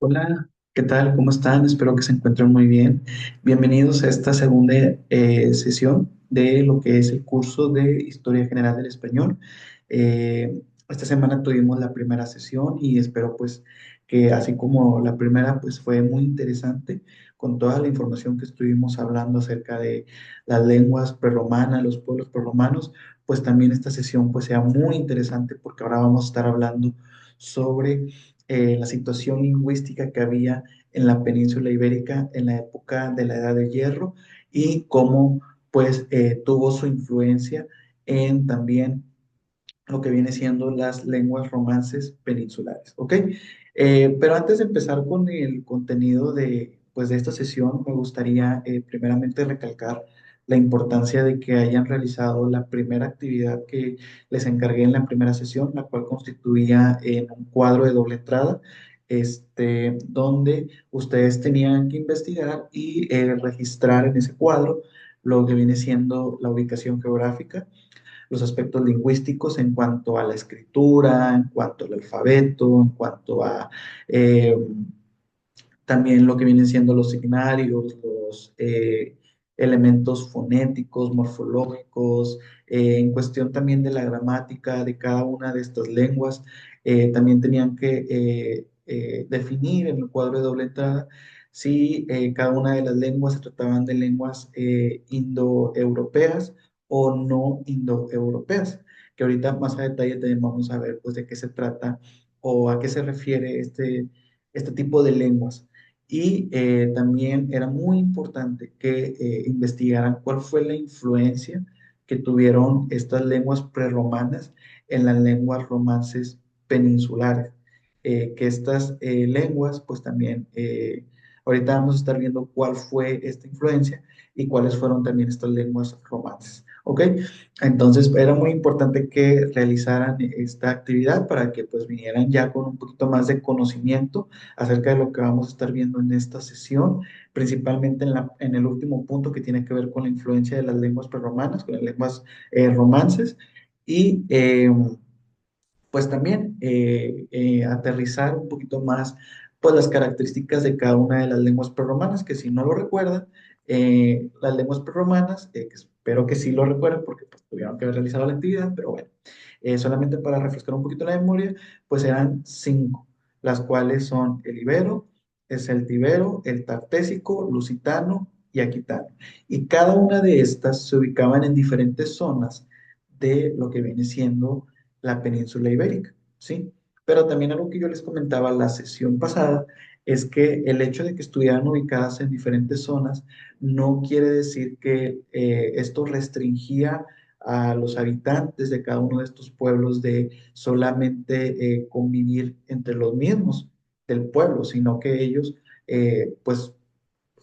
Hola, ¿qué tal? ¿Cómo están? Espero que se encuentren muy bien. Bienvenidos a esta segunda sesión de lo que es el curso de Historia General del Español. Esta semana tuvimos la primera sesión y espero pues que así como la primera pues fue muy interesante con toda la información que estuvimos hablando acerca de las lenguas prerromanas, los pueblos prerromanos, pues también esta sesión pues sea muy interesante porque ahora vamos a estar hablando sobre la situación lingüística que había en la península ibérica en la época de la Edad de Hierro y cómo pues tuvo su influencia en también lo que viene siendo las lenguas romances peninsulares, ¿ok? Pero antes de empezar con el contenido de, pues, de esta sesión, me gustaría primeramente recalcar la importancia de que hayan realizado la primera actividad que les encargué en la primera sesión, la cual constituía en un cuadro de doble entrada, donde ustedes tenían que investigar y registrar en ese cuadro lo que viene siendo la ubicación geográfica, los aspectos lingüísticos en cuanto a la escritura, en cuanto al alfabeto, en cuanto a eh, también lo que vienen siendo los signarios, los elementos fonéticos, morfológicos, en cuestión también de la gramática de cada una de estas lenguas. También tenían que definir en el cuadro de doble entrada si cada una de las lenguas se trataban de lenguas indoeuropeas o no indoeuropeas, que ahorita más a detalle también vamos a ver pues de qué se trata o a qué se refiere este tipo de lenguas. Y también era muy importante que investigaran cuál fue la influencia que tuvieron estas lenguas prerromanas en las lenguas romances peninsulares. Que estas lenguas, pues también, ahorita vamos a estar viendo cuál fue esta influencia y cuáles fueron también estas lenguas romances. ¿Ok? Entonces era muy importante que realizaran esta actividad para que pues vinieran ya con un poquito más de conocimiento acerca de lo que vamos a estar viendo en esta sesión, principalmente en el último punto que tiene que ver con la influencia de las lenguas prerromanas, con las lenguas romances, y pues también aterrizar un poquito más pues las características de cada una de las lenguas prerromanas, que si no lo recuerdan, las lenguas prerromanas, que espero que sí lo recuerden porque pues, tuvieron que haber realizado la actividad, pero bueno, solamente para refrescar un poquito la memoria, pues eran cinco, las cuales son el ibero, el celtibero, el tartésico, lusitano y aquitano. Y cada una de estas se ubicaban en diferentes zonas de lo que viene siendo la península ibérica, ¿sí? Pero también algo que yo les comentaba la sesión pasada es que el hecho de que estuvieran ubicadas en diferentes zonas no quiere decir que esto restringía a los habitantes de cada uno de estos pueblos de solamente convivir entre los mismos del pueblo, sino que ellos pues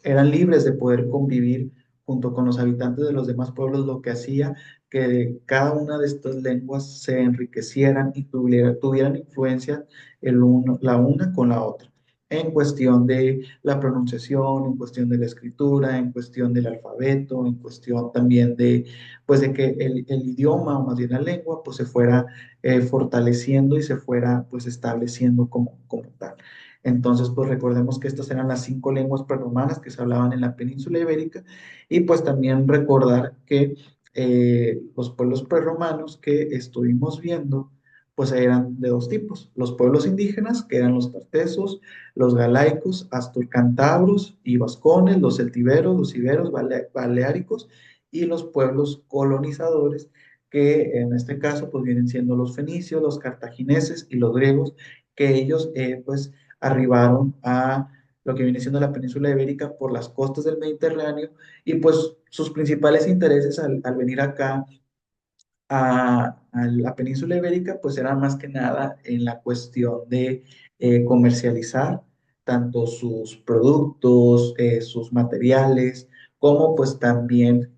eran libres de poder convivir junto con los habitantes de los demás pueblos, lo que hacía que cada una de estas lenguas se enriquecieran y tuvieran influencia la una con la otra, en cuestión de la pronunciación, en cuestión de la escritura, en cuestión del alfabeto, en cuestión también de, pues de que el idioma, o más bien la lengua, pues se fuera fortaleciendo y se fuera pues estableciendo como tal. Entonces, pues recordemos que estas eran las cinco lenguas prerromanas que se hablaban en la península ibérica y pues también recordar que los pueblos prerromanos que estuvimos viendo pues eran de dos tipos, los pueblos indígenas, que eran los tartesos, los galaicos, asturcantabros y vascones, los celtiberos, los iberos, baleáricos y los pueblos colonizadores, que en este caso pues vienen siendo los fenicios, los cartagineses y los griegos, que ellos pues arribaron a lo que viene siendo la península ibérica por las costas del Mediterráneo y pues sus principales intereses al venir acá a la península ibérica pues eran más que nada en la cuestión de comercializar tanto sus productos, sus materiales, como pues también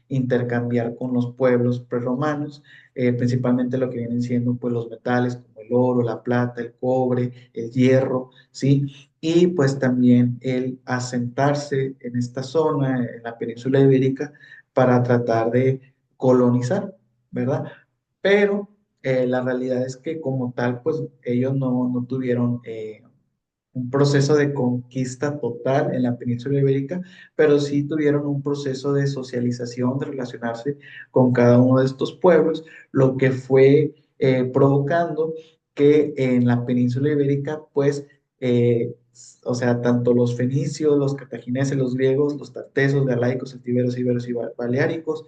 intercambiar con los pueblos prerromanos, principalmente lo que vienen siendo pues los metales como el oro, la plata, el cobre, el hierro, ¿sí? Y pues también el asentarse en esta zona, en la península ibérica, para tratar de colonizar, ¿verdad? Pero la realidad es que como tal, pues ellos no tuvieron un proceso de conquista total en la península ibérica, pero sí tuvieron un proceso de socialización, de relacionarse con cada uno de estos pueblos, lo que fue provocando que en la península ibérica, pues, o sea, tanto los fenicios, los cartagineses, los griegos, los tartesos, galaicos, celtíberos, íberos y baleáricos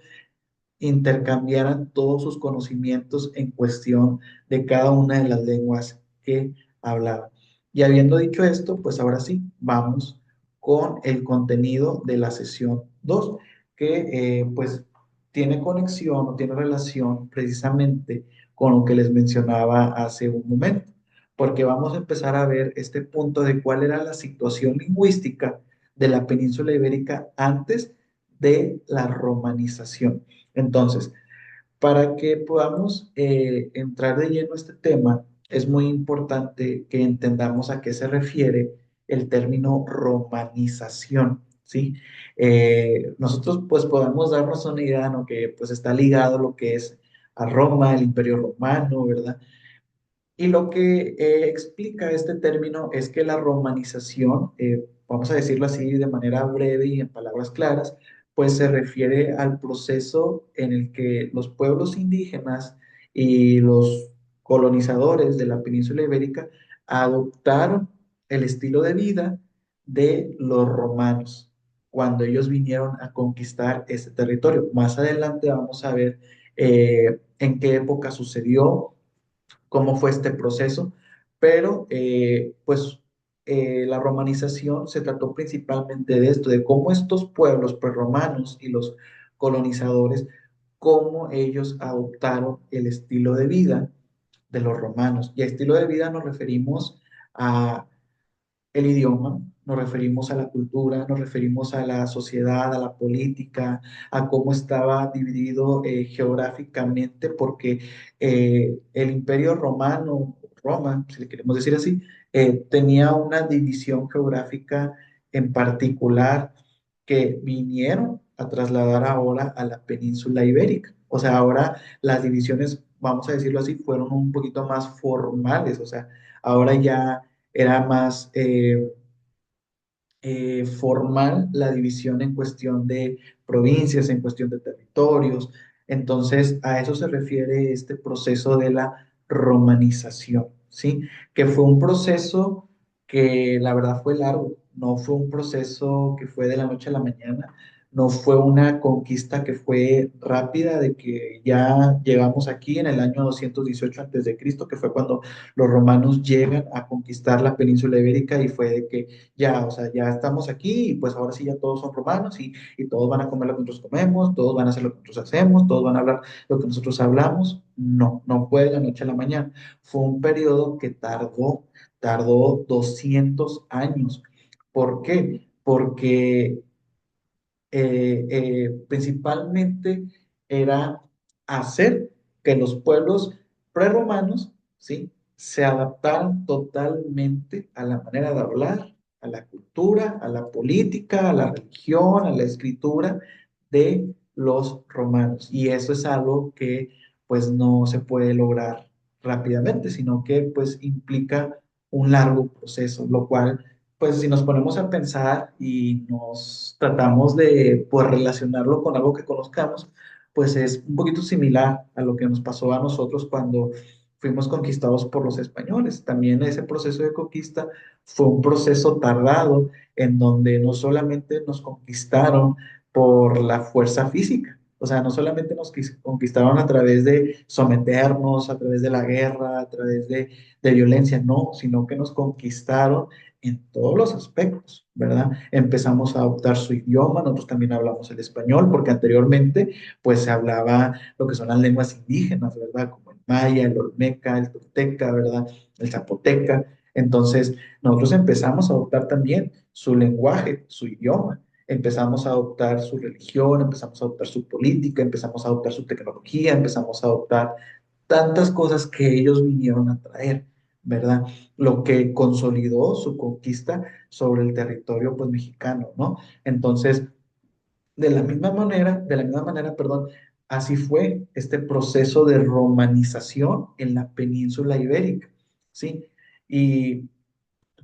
intercambiaran todos sus conocimientos en cuestión de cada una de las lenguas que hablaban. Y habiendo dicho esto, pues ahora sí, vamos con el contenido de la sesión 2 que pues tiene conexión o tiene relación precisamente con lo que les mencionaba hace un momento, porque vamos a empezar a ver este punto de cuál era la situación lingüística de la península ibérica antes de la romanización. Entonces, para que podamos entrar de lleno a este tema, es muy importante que entendamos a qué se refiere el término romanización, ¿sí? Nosotros pues podemos darnos una idea, ¿no? Que pues está ligado a lo que es a Roma, el Imperio Romano, ¿verdad? Y lo que explica este término es que la romanización, vamos a decirlo así de manera breve y en palabras claras, pues se refiere al proceso en el que los pueblos indígenas y los colonizadores de la península ibérica adoptaron el estilo de vida de los romanos cuando ellos vinieron a conquistar este territorio. Más adelante vamos a ver en qué época sucedió, cómo fue este proceso, pero pues la romanización se trató principalmente de esto, de cómo estos pueblos prerromanos y los colonizadores, cómo ellos adoptaron el estilo de vida de los romanos. Y a estilo de vida nos referimos a el idioma, nos referimos a la cultura, nos referimos a la sociedad, a la política, a cómo estaba dividido geográficamente, porque el Imperio Romano, Roma, si le queremos decir así, tenía una división geográfica en particular que vinieron a trasladar ahora a la península ibérica. O sea, ahora las divisiones, vamos a decirlo así, fueron un poquito más formales, o sea, ahora ya era más formal la división en cuestión de provincias, en cuestión de territorios. Entonces, a eso se refiere este proceso de la romanización, ¿sí? Que fue un proceso que la verdad fue largo, no fue un proceso que fue de la noche a la mañana, no fue una conquista que fue rápida, de que ya llegamos aquí en el año 218 antes de Cristo, que fue cuando los romanos llegan a conquistar la península ibérica y fue de que ya, o sea, ya estamos aquí y pues ahora sí ya todos son romanos y todos van a comer lo que nosotros comemos, todos van a hacer lo que nosotros hacemos, todos van a hablar lo que nosotros hablamos. No, no fue de la noche a la mañana. Fue un periodo que tardó 200 años. ¿Por qué? Porque principalmente era hacer que los pueblos prerromanos, ¿sí? Se adaptaran totalmente a la manera de hablar, a la cultura, a la política, a la religión, a la escritura de los romanos. Y eso es algo que pues no se puede lograr rápidamente, sino que pues implica un largo proceso, lo cual pues si nos ponemos a pensar y nos tratamos de pues, relacionarlo con algo que conozcamos, pues es un poquito similar a lo que nos pasó a nosotros cuando fuimos conquistados por los españoles. También ese proceso de conquista fue un proceso tardado en donde no solamente nos conquistaron por la fuerza física, o sea, no solamente nos conquistaron a través de someternos, a través de la guerra, a través de violencia, no, sino que nos conquistaron en todos los aspectos, ¿verdad? Empezamos a adoptar su idioma, nosotros también hablamos el español, porque anteriormente pues se hablaba lo que son las lenguas indígenas, ¿verdad? Como el maya, el olmeca, el tolteca, ¿verdad? El zapoteca. Entonces, nosotros empezamos a adoptar también su lenguaje, su idioma. Empezamos a adoptar su religión, empezamos a adoptar su política, empezamos a adoptar su tecnología, empezamos a adoptar tantas cosas que ellos vinieron a traer, ¿verdad? Lo que consolidó su conquista sobre el territorio pues mexicano, ¿no? Entonces, de la misma manera, perdón, así fue este proceso de romanización en la península ibérica, ¿sí? Y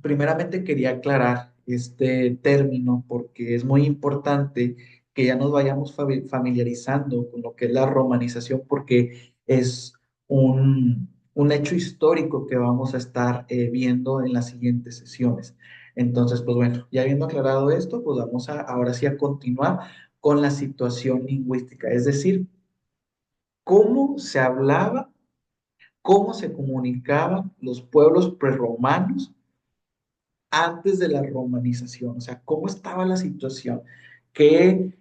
Primeramente quería aclarar este término porque es muy importante que ya nos vayamos familiarizando con lo que es la romanización porque es un hecho histórico que vamos a estar viendo en las siguientes sesiones. Entonces, pues bueno, ya habiendo aclarado esto, pues vamos a ahora sí a continuar con la situación lingüística, es decir, cómo se hablaba, cómo se comunicaban los pueblos prerromanos antes de la romanización, o sea, cómo estaba la situación, que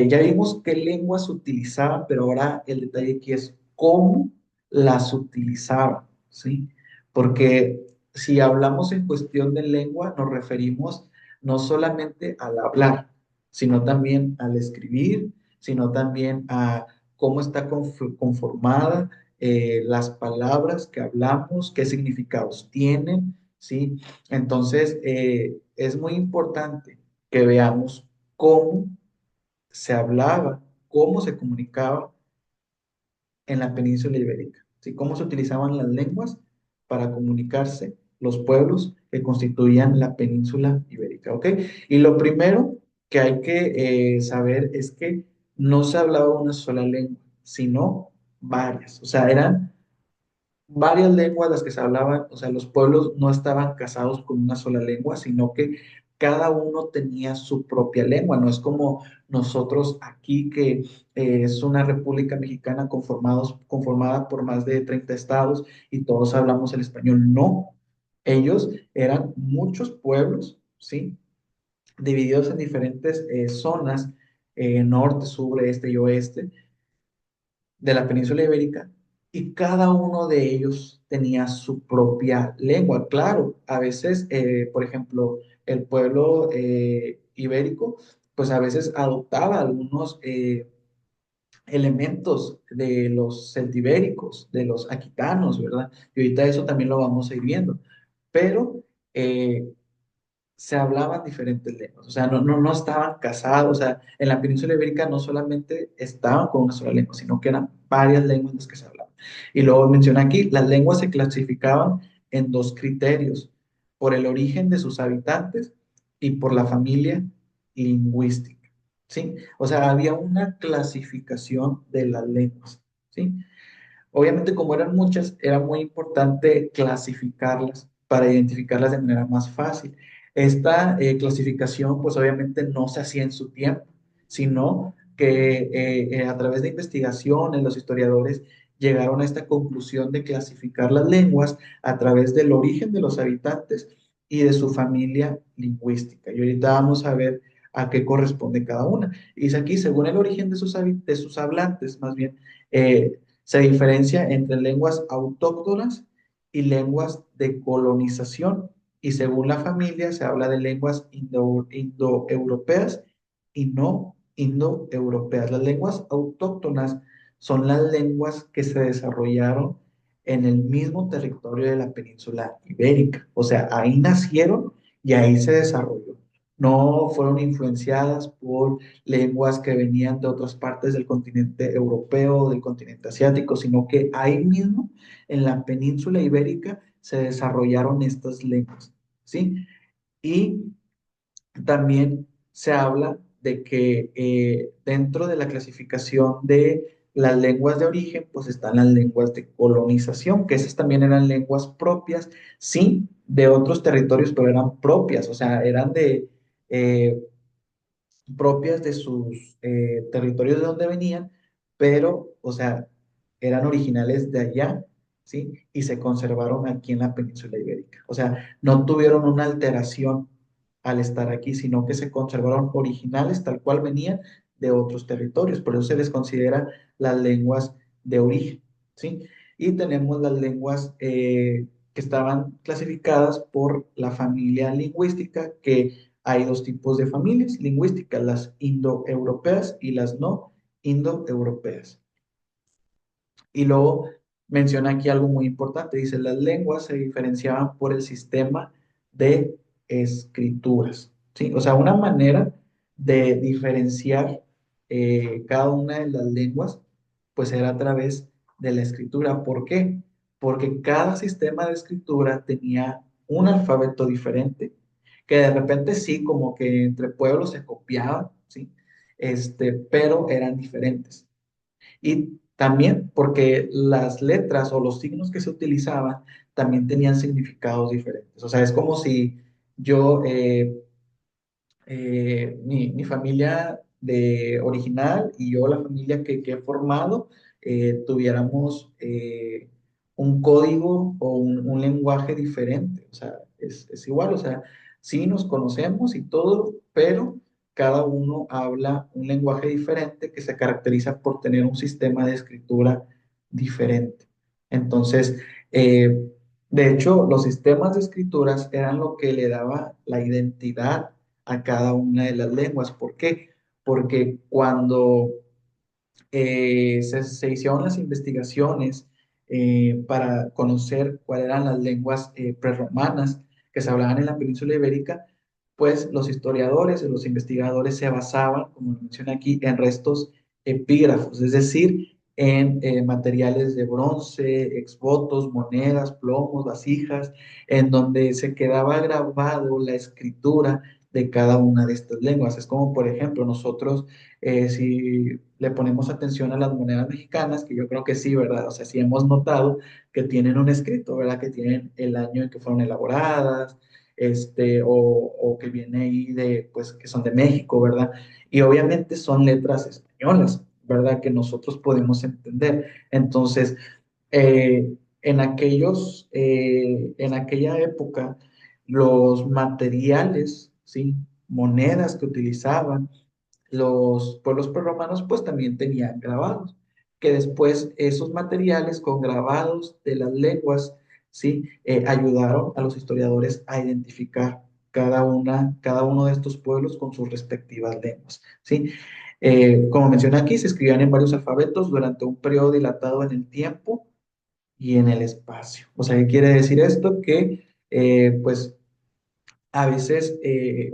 ya vimos qué lenguas utilizaban, pero ahora el detalle aquí es cómo las utilizaban, ¿sí? Porque si hablamos en cuestión de lengua, nos referimos no solamente al hablar, sino también al escribir, sino también a cómo está conformada las palabras que hablamos, qué significados tienen, ¿sí? Entonces, es muy importante que veamos cómo se hablaba, cómo se comunicaba en la península ibérica, ¿sí? Cómo se utilizaban las lenguas para comunicarse los pueblos que constituían la península ibérica, ¿ok? Y lo primero que hay que saber es que no se hablaba una sola lengua, sino varias, o sea, eran varias lenguas las que se hablaban, o sea, los pueblos no estaban casados con una sola lengua, sino que cada uno tenía su propia lengua, no es como nosotros aquí que es una república mexicana conformada por más de 30 estados y todos hablamos el español, no, ellos eran muchos pueblos, ¿sí? Divididos en diferentes zonas, norte, sur, este y oeste de la península ibérica y cada uno de ellos tenía su propia lengua. Claro, a veces, por ejemplo, el pueblo ibérico, pues a veces adoptaba algunos elementos de los celtibéricos, de los aquitanos, ¿verdad? Y ahorita eso también lo vamos a ir viendo. Pero se hablaban diferentes lenguas, o sea, no estaban casados, o sea, en la península ibérica no solamente estaban con una sola lengua, sino que eran varias lenguas las que se hablaban. Y luego menciona aquí, las lenguas se clasificaban en dos criterios, por el origen de sus habitantes y por la familia lingüística, ¿sí? O sea, había una clasificación de las lenguas, ¿sí? Obviamente, como eran muchas, era muy importante clasificarlas para identificarlas de manera más fácil. Esta clasificación, pues obviamente no se hacía en su tiempo, sino que a través de investigaciones, los historiadores llegaron a esta conclusión de clasificar las lenguas a través del origen de los habitantes y de su familia lingüística. Y ahorita vamos a ver a qué corresponde cada una. Y dice aquí, según el origen de sus hablantes, más bien, se diferencia entre lenguas autóctonas y lenguas de colonización. Y según la familia, se habla de lenguas indoeuropeas y no indoeuropeas. Las lenguas autóctonas son las lenguas que se desarrollaron en el mismo territorio de la península ibérica. O sea, ahí nacieron y ahí se desarrolló. No fueron influenciadas por lenguas que venían de otras partes del continente europeo o del continente asiático, sino que ahí mismo, en la península ibérica, se desarrollaron estas lenguas, ¿sí? Y también se habla de que dentro de la clasificación de las lenguas de origen, pues están las lenguas de colonización, que esas también eran lenguas propias, sí, de otros territorios, pero eran propias, o sea, eran eh, propias de sus territorios de donde venían, pero, o sea, eran originales de allá, ¿sí? Y se conservaron aquí en la península ibérica. O sea, no tuvieron una alteración al estar aquí, sino que se conservaron originales tal cual venían de otros territorios. Por eso se les considera las lenguas de origen, ¿sí? Y tenemos las lenguas que estaban clasificadas por la familia lingüística, que hay dos tipos de familias lingüísticas, las indoeuropeas y las no indoeuropeas. Y luego menciona aquí algo muy importante, dice, las lenguas se diferenciaban por el sistema de escrituras, ¿sí? O sea, una manera de diferenciar cada una de las lenguas, pues era a través de la escritura. ¿Por qué? Porque cada sistema de escritura tenía un alfabeto diferente, que de repente sí, como que entre pueblos se copiaban, ¿sí? Pero eran diferentes. Y también porque las letras o los signos que se utilizaban también tenían significados diferentes. O sea, es como si yo, mi familia de original y yo, la familia que he formado, tuviéramos un código o un lenguaje diferente. O sea, es igual, o sea, sí nos conocemos y todo, pero cada uno habla un lenguaje diferente que se caracteriza por tener un sistema de escritura diferente. Entonces, de hecho, los sistemas de escrituras eran lo que le daba la identidad a cada una de las lenguas. ¿Por qué? Porque cuando se hicieron las investigaciones para conocer cuáles eran las lenguas prerromanas que se hablaban en la península ibérica, pues los historiadores y los investigadores se basaban, como lo menciona aquí, en restos epígrafos, es decir, en materiales de bronce, exvotos, monedas, plomos, vasijas, en donde se quedaba grabado la escritura de cada una de estas lenguas. Es como, por ejemplo, nosotros si le ponemos atención a las monedas mexicanas, que yo creo que sí, ¿verdad? O sea, sí hemos notado que tienen un escrito, ¿verdad? Que tienen el año en que fueron elaboradas, o que viene ahí de, pues, que son de México, ¿verdad? Y obviamente son letras españolas, ¿verdad? Que nosotros podemos entender. Entonces, en aquella época, los materiales, ¿sí? Monedas que utilizaban, los pueblos prerromanos pues también tenían grabados, que después esos materiales con grabados de las lenguas, ¿sí? Ayudaron a los historiadores a identificar cada uno de estos pueblos con sus respectivas lenguas, ¿sí? Como menciona aquí, se escribían en varios alfabetos durante un periodo dilatado en el tiempo y en el espacio. O sea, ¿qué quiere decir esto? Que pues a veces,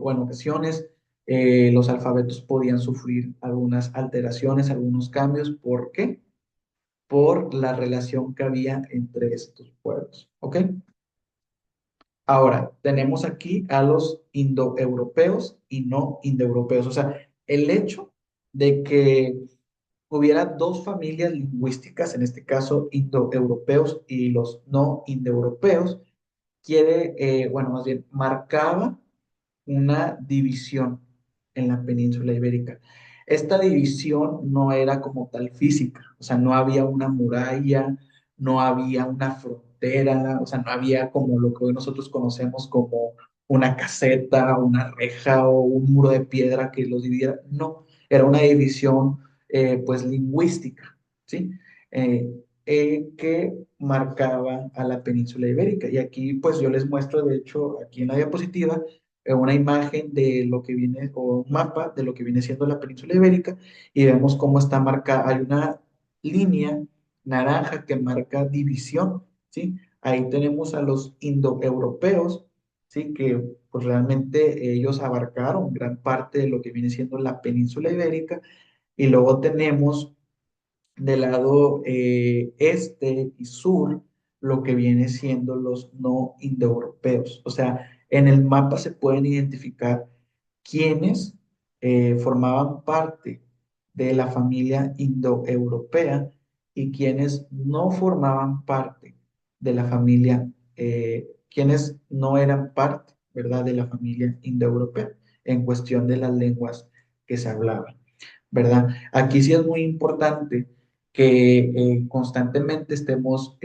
o en ocasiones, los alfabetos podían sufrir algunas alteraciones, algunos cambios. ¿Por qué? Por la relación que había entre estos pueblos. ¿Ok? Ahora, tenemos aquí a los indoeuropeos y no indoeuropeos. O sea, el hecho de que hubiera dos familias lingüísticas, en este caso indoeuropeos y los no indoeuropeos, bueno, más bien, marcaba una división en la península ibérica. Esta división no era como tal física, o sea, no había una muralla, no había una frontera, o sea, no había como lo que hoy nosotros conocemos como una caseta, una reja o un muro de piedra que los dividiera. No, era una división pues lingüística, ¿sí? Eh, que marcaba a la península ibérica. Y aquí pues yo les muestro, de hecho, aquí en la diapositiva, una imagen de lo que viene, o un mapa de lo que viene siendo la península ibérica, y vemos cómo está marcada, hay una línea naranja que marca división, ¿sí? Ahí tenemos a los indoeuropeos, ¿sí? Que pues realmente ellos abarcaron gran parte de lo que viene siendo la península ibérica, y luego tenemos del lado este y sur lo que viene siendo los no indoeuropeos. O sea, en el mapa se pueden identificar quienes formaban parte de la familia indoeuropea y quienes no formaban parte de la familia, quienes no eran parte, ¿verdad?, de la familia indoeuropea en cuestión de las lenguas que se hablaban, ¿verdad? Aquí sí es muy importante que constantemente estemos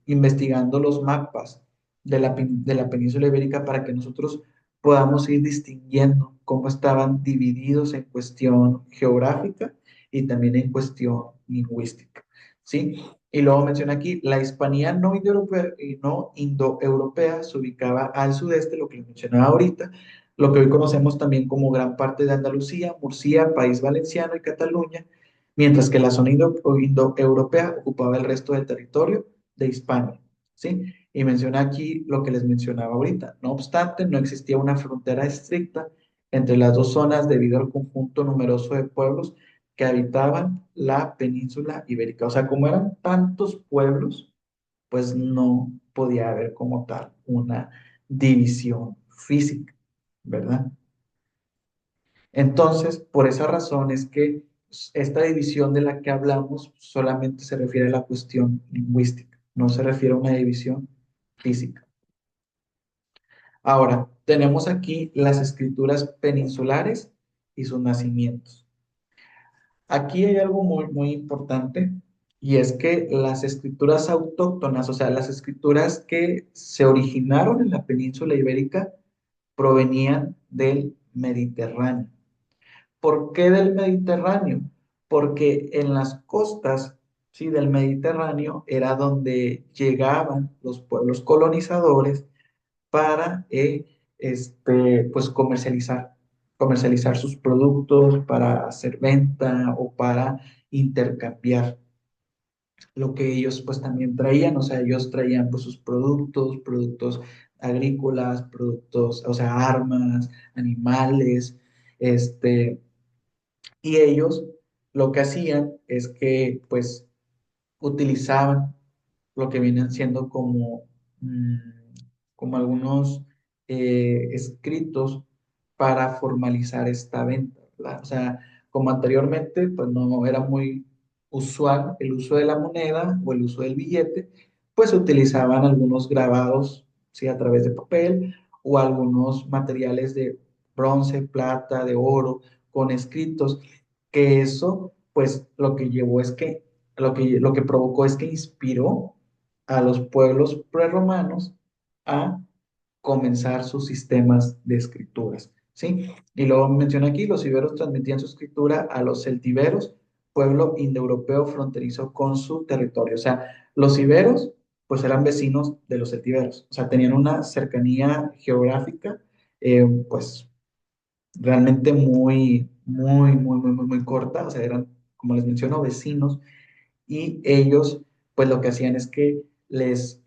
investigando los mapas de la península ibérica para que nosotros podamos ir distinguiendo cómo estaban divididos en cuestión geográfica y también en cuestión lingüística, ¿sí? Y luego menciona aquí, la Hispanía no indoeuropea, no indoeuropea se ubicaba al sudeste, lo que les mencionaba ahorita, lo que hoy conocemos también como gran parte de Andalucía, Murcia, País Valenciano y Cataluña, mientras que la zona indoeuropea ocupaba el resto del territorio de Hispania, ¿sí? Y menciona aquí lo que les mencionaba ahorita. No obstante, no existía una frontera estricta entre las dos zonas debido al conjunto numeroso de pueblos que habitaban la península ibérica. O sea, como eran tantos pueblos, pues no. podía haber como tal una división física, ¿verdad? Entonces, por esa razón es que esta división de la que hablamos solamente se refiere a la cuestión lingüística, no se refiere a una división física. Ahora, tenemos aquí las escrituras peninsulares y sus nacimientos. Aquí hay algo muy importante y es que las escrituras autóctonas, o sea, las escrituras que se originaron en la península ibérica, provenían del Mediterráneo. ¿Por qué del Mediterráneo? Porque en las costas, sí, del Mediterráneo era donde llegaban los pueblos colonizadores para pues comercializar sus productos, para hacer venta o para intercambiar lo que ellos pues también traían, o sea, ellos traían pues sus productos agrícolas, productos, o sea, armas, animales, este, y ellos lo que hacían es que pues utilizaban lo que vienen siendo mm, como algunos escritos para formalizar esta venta, ¿verdad? O sea, como anteriormente, pues no era muy usual el uso de la moneda o el uso del billete, pues utilizaban algunos grabados, ¿sí? A través de papel o algunos materiales de bronce, plata, de oro, con escritos, que eso, pues lo que llevó es que lo que provocó es que inspiró a los pueblos prerromanos a comenzar sus sistemas de escrituras, ¿sí? Y luego menciona aquí, los iberos transmitían su escritura a los celtiberos, pueblo indoeuropeo fronterizo con su territorio. O sea, los iberos, pues eran vecinos de los celtiberos, o sea, tenían una cercanía geográfica, pues realmente muy corta, o sea, eran, como les menciono, vecinos y ellos, pues lo que hacían es que les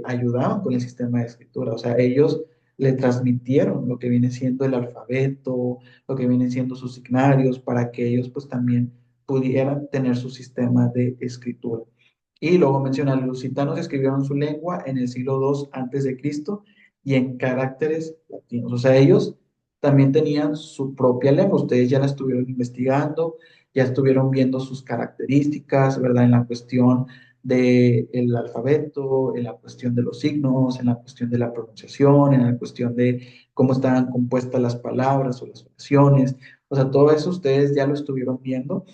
ayudaban con el sistema de escritura, o sea, ellos le transmitieron lo que viene siendo el alfabeto, lo que vienen siendo sus signarios, para que ellos pues también pudieran tener su sistema de escritura. Y luego menciona, los lusitanos escribieron su lengua en el siglo II antes de Cristo y en caracteres latinos, o sea, ellos también tenían su propia lengua, ustedes ya la estuvieron investigando, ya estuvieron viendo sus características, ¿verdad? En la cuestión del alfabeto, en la cuestión de los signos, en la cuestión de la pronunciación, en la cuestión de cómo estaban compuestas las palabras o las oraciones. O sea, todo eso ustedes ya lo estuvieron viendo.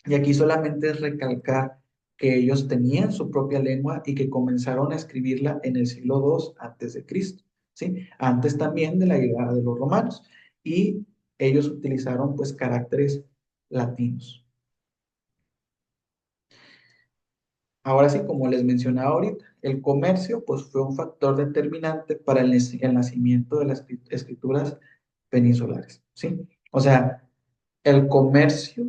Y aquí solamente es recalcar que ellos tenían su propia lengua y que comenzaron a escribirla en el siglo II antes de Cristo, ¿sí? Antes también de la llegada de los romanos. Y ellos utilizaron pues caracteres latinos. Ahora sí, como les mencionaba ahorita, el comercio pues fue un factor determinante para el nacimiento de las escrituras peninsulares, ¿sí? O sea, el comercio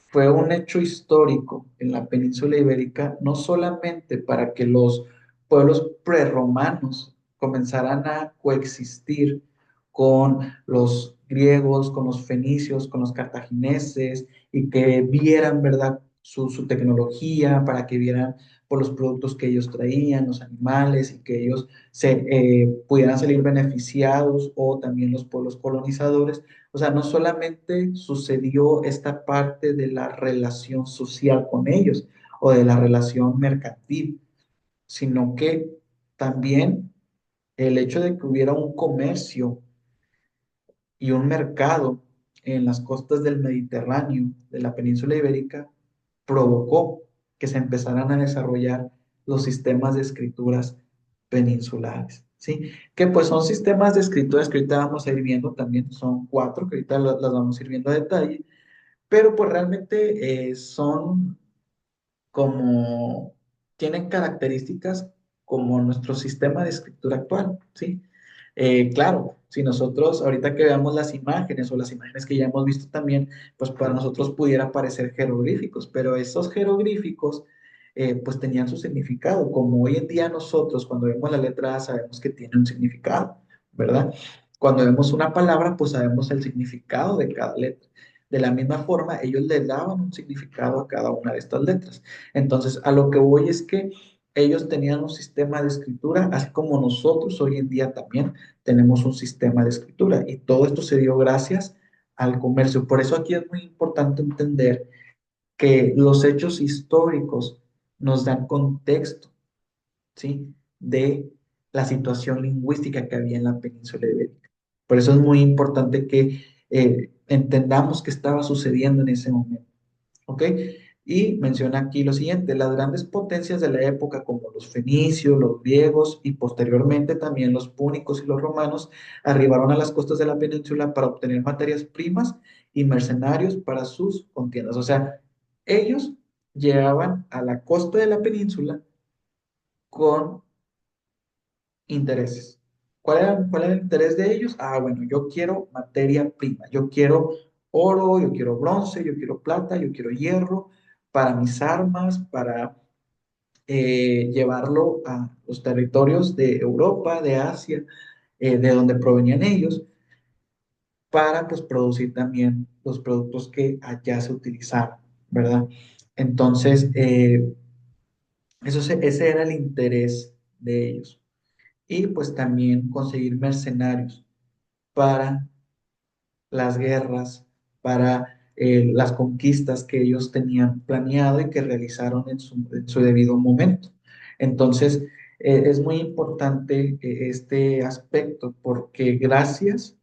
fue un hecho histórico en la península ibérica, no solamente para que los pueblos prerromanos comenzaran a coexistir con los griegos, con los fenicios, con los cartagineses, y que vieran, ¿verdad?, su tecnología, para que vieran por los productos que ellos traían, los animales, y que ellos pudieran salir beneficiados, o también los pueblos colonizadores. O sea, no solamente sucedió esta parte de la relación social con ellos o de la relación mercantil, sino que también el hecho de que hubiera un comercio y un mercado en las costas del Mediterráneo, de la península ibérica, provocó que se empezaran a desarrollar los sistemas de escrituras peninsulares, ¿sí? Que pues son sistemas de escrituras que ahorita vamos a ir viendo también, son cuatro que ahorita las vamos a ir viendo a detalle, pero pues realmente son como, tienen características como nuestro sistema de escritura actual, ¿sí? Claro, si nosotros ahorita que veamos las imágenes o las imágenes que ya hemos visto también, pues para nosotros pudiera parecer jeroglíficos, pero esos jeroglíficos pues tenían su significado, como hoy en día nosotros cuando vemos la letra A sabemos que tiene un significado, ¿verdad? Cuando vemos una palabra, pues sabemos el significado de cada letra. De la misma forma, ellos le daban un significado a cada una de estas letras. Entonces, a lo que voy es que ellos tenían un sistema de escritura, así como nosotros hoy en día también tenemos un sistema de escritura. Y todo esto se dio gracias al comercio. Por eso aquí es muy importante entender que los hechos históricos nos dan contexto, ¿sí? De la situación lingüística que había en la península ibérica. Por eso es muy importante que entendamos qué estaba sucediendo en ese momento. ¿Ok? Y menciona aquí lo siguiente, las grandes potencias de la época como los fenicios, los griegos y posteriormente también los púnicos y los romanos arribaron a las costas de la península para obtener materias primas y mercenarios para sus contiendas. O sea, ellos llegaban a la costa de la península con intereses. Cuál era el interés de ellos? Ah, bueno, yo quiero materia prima, yo quiero oro, yo quiero bronce, yo quiero plata, yo quiero hierro para mis armas, para llevarlo a los territorios de Europa, de Asia, de donde provenían ellos, para pues producir también los productos que allá se utilizaban, ¿verdad? Entonces, ese era el interés de ellos. Y pues también conseguir mercenarios para las guerras, para las conquistas que ellos tenían planeado y que realizaron en su debido momento. Entonces, es muy importante este aspecto porque gracias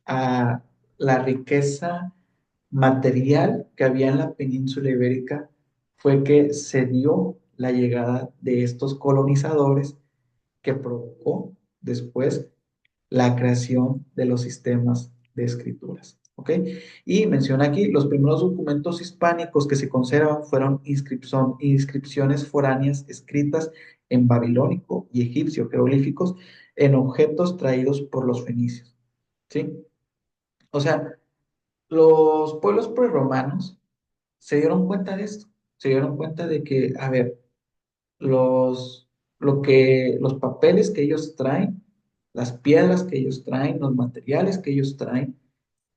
a la riqueza material que había en la península ibérica fue que se dio la llegada de estos colonizadores que provocó después la creación de los sistemas de escrituras. ¿Ok? Y menciona aquí, los primeros documentos hispánicos que se conservan fueron inscripciones foráneas escritas en babilónico y egipcio, jeroglíficos, en objetos traídos por los fenicios. ¿Sí? O sea, los pueblos prerromanos se dieron cuenta de esto, se dieron cuenta de que, a ver, los, los papeles que ellos traen, las piedras que ellos traen, los materiales que ellos traen,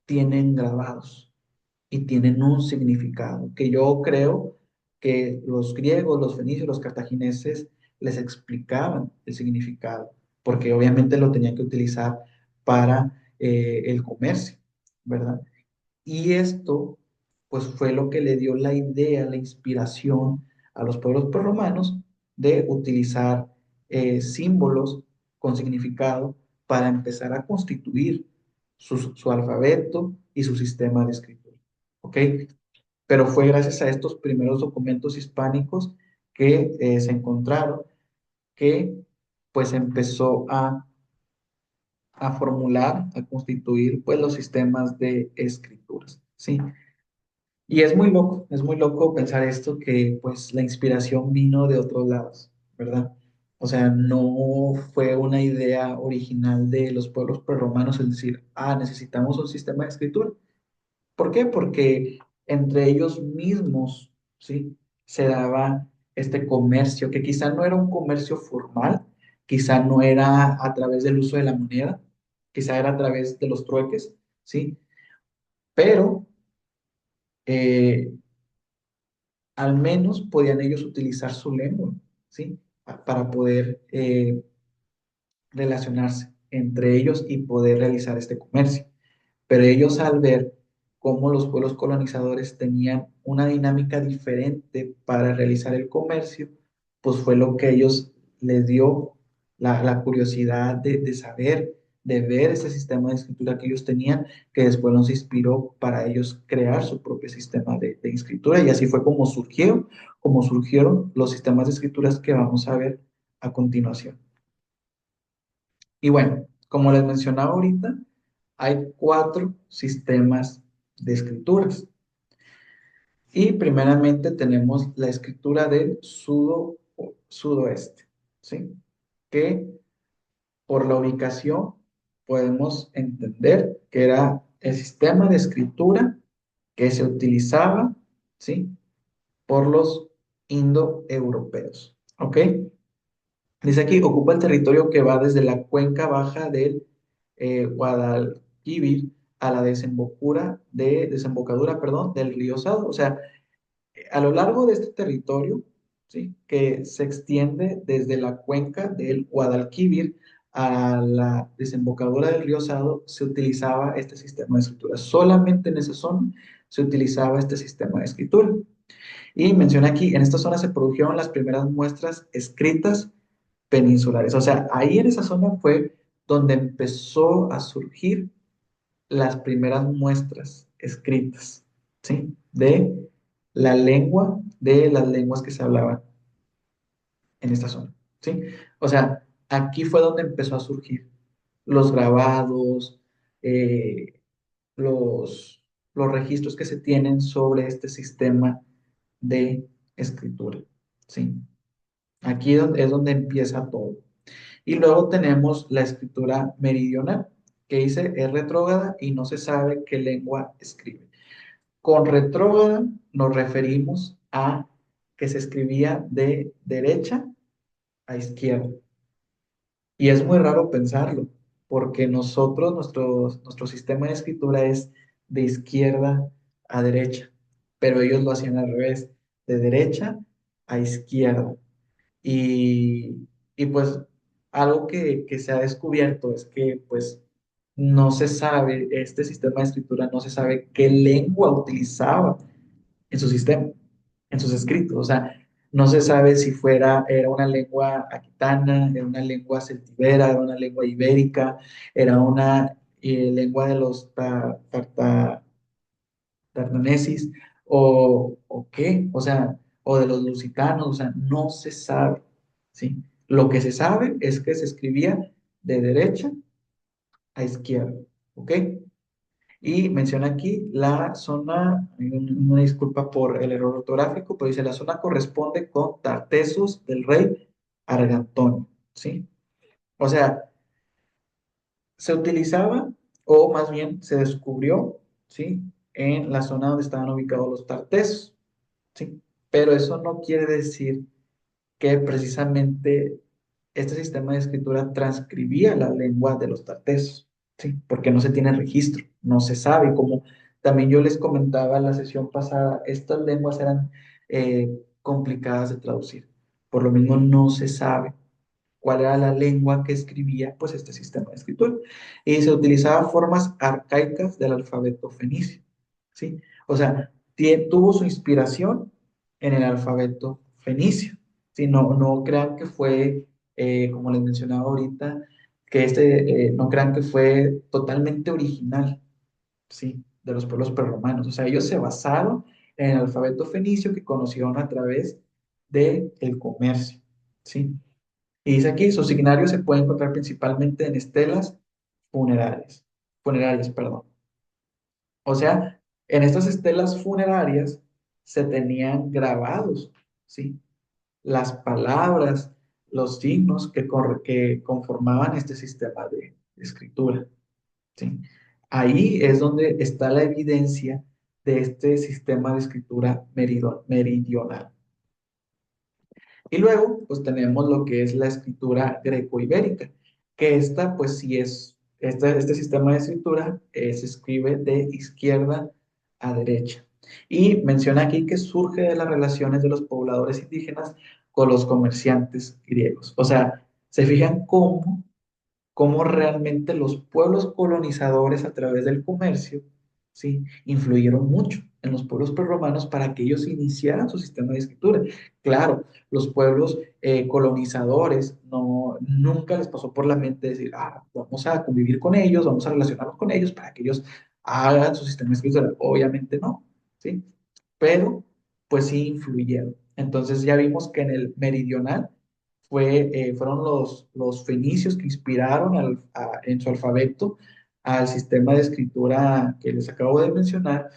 tienen grabados y tienen un significado que yo creo que los griegos, los fenicios, los cartagineses les explicaban el significado, porque obviamente lo tenían que utilizar para el comercio, ¿verdad? Y esto, pues fue lo que le dio la idea, la inspiración a los pueblos prerromanos de utilizar símbolos con significado para empezar a constituir su alfabeto y su sistema de escritura. ¿Ok? Pero fue gracias a estos primeros documentos hispánicos que se encontraron que pues empezó a formular, a constituir pues los sistemas de escrituras. ¿Sí? Y es muy loco pensar esto, que pues la inspiración vino de otros lados, ¿verdad? O sea, no fue una idea original de los pueblos prerromanos el decir, ah, necesitamos un sistema de escritura. ¿Por qué? Porque entre ellos mismos, ¿sí? Se daba este comercio, que quizá no era un comercio formal, quizá no era a través del uso de la moneda, quizá era a través de los trueques, ¿sí? Pero eh, al menos podían ellos utilizar su lengua, ¿sí? Para poder relacionarse entre ellos y poder realizar este comercio. Pero ellos al ver cómo los pueblos colonizadores tenían una dinámica diferente para realizar el comercio, pues fue lo que ellos les dio la curiosidad de saber, de ver ese sistema de escritura que ellos tenían, que después los inspiró para ellos crear su propio sistema de escritura. Y así fue como surgieron los sistemas de escrituras que vamos a ver a continuación. Y bueno, como les mencionaba ahorita, hay cuatro sistemas de escrituras. Y primeramente tenemos la escritura del sudoeste, ¿sí? Que por la ubicación podemos entender que era el sistema de escritura que se utilizaba, ¿sí? Por los indoeuropeos, ¿ok? Dice aquí, ocupa el territorio que va desde la cuenca baja del Guadalquivir a la desembocadura, perdón, del río Sado. O sea, a lo largo de este territorio ¿sí? Que se extiende desde la cuenca del Guadalquivir a la desembocadura del río Sado, se utilizaba este sistema de escritura. Solamente en esa zona se utilizaba este sistema de escritura. Y menciona aquí, en esta zona se produjeron las primeras muestras escritas peninsulares. O sea, ahí en esa zona fue donde empezó a surgir las primeras muestras escritas, ¿sí? De la lengua, de las lenguas que se hablaban en esta zona, ¿sí? O sea, aquí fue donde empezó a surgir los grabados, eh, los, los registros que se tienen sobre este sistema de escritura, ¿sí? Aquí es donde empieza todo. Y luego tenemos la escritura meridional, que dice es retrógrada y no se sabe qué lengua escribe. Con retrógrada nos referimos a que se escribía de derecha a izquierda. Y es muy raro pensarlo, porque nosotros, nuestro sistema de escritura es de izquierda a derecha, pero ellos lo hacían al revés, de derecha a izquierda. Y pues algo que se ha descubierto es que pues no se sabe, este sistema de escritura no se sabe qué lengua utilizaba en su sistema, en sus escritos. O sea, no se sabe si era una lengua aquitana, era una lengua celtibera, era una lengua ibérica, era una lengua de los tartanesis, o qué, o sea, o de los lusitanos, o sea, no se sabe, ¿sí? Lo que se sabe es que se escribía de derecha a izquierda, ¿ok? Y menciona aquí la zona, una disculpa por el error ortográfico, pero dice la zona corresponde con Tartessos del rey Argantonio, ¿sí? O sea, se utilizaba, o más bien se descubrió, ¿sí? En la zona donde estaban ubicados los Tartesos, ¿sí? Pero eso no quiere decir que precisamente este sistema de escritura transcribía la lengua de los tartesos, ¿sí? Porque no se tiene registro, no se sabe. Como también yo les comentaba en la sesión pasada, estas lenguas eran complicadas de traducir. Por lo mismo no se sabe cuál era la lengua que escribía pues este sistema de escritura. Y se utilizaban formas arcaicas del alfabeto fenicio, ¿sí? O sea, tuvo su inspiración en el alfabeto fenicio, ¿sí? No, no crean que fue, como les mencionaba ahorita, que no crean que fue totalmente original, ¿sí? De los pueblos prerromanos. O sea, ellos se basaron en el alfabeto fenicio que conocieron a través del comercio, ¿sí? Y dice aquí, su signario se puede encontrar principalmente en estelas funerarias, perdón. O sea, en estas estelas funerarias se tenían grabados, ¿sí? Las palabras, los signos que conformaban este sistema de escritura, ¿sí? Ahí es donde está la evidencia de este sistema de escritura meridional. Y luego, pues tenemos lo que es la escritura greco-ibérica, que esta, pues sí este sistema de escritura se escribe de izquierda a derecha. Y menciona aquí que surge de las relaciones de los pobladores indígenas con los comerciantes griegos. O sea, se fijan cómo realmente los pueblos colonizadores a través del comercio, ¿sí? Influyeron mucho en los pueblos prerromanos para que ellos iniciaran su sistema de escritura. Claro, los pueblos colonizadores nunca les pasó por la mente decir, vamos a convivir con ellos, vamos a relacionarnos con ellos para que ellos hagan su sistema de escritura. Obviamente no, ¿sí? Pero pues sí influyeron. Entonces ya vimos que en el meridional fueron los fenicios que inspiraron en su alfabeto al sistema de escritura que les acabo de mencionar,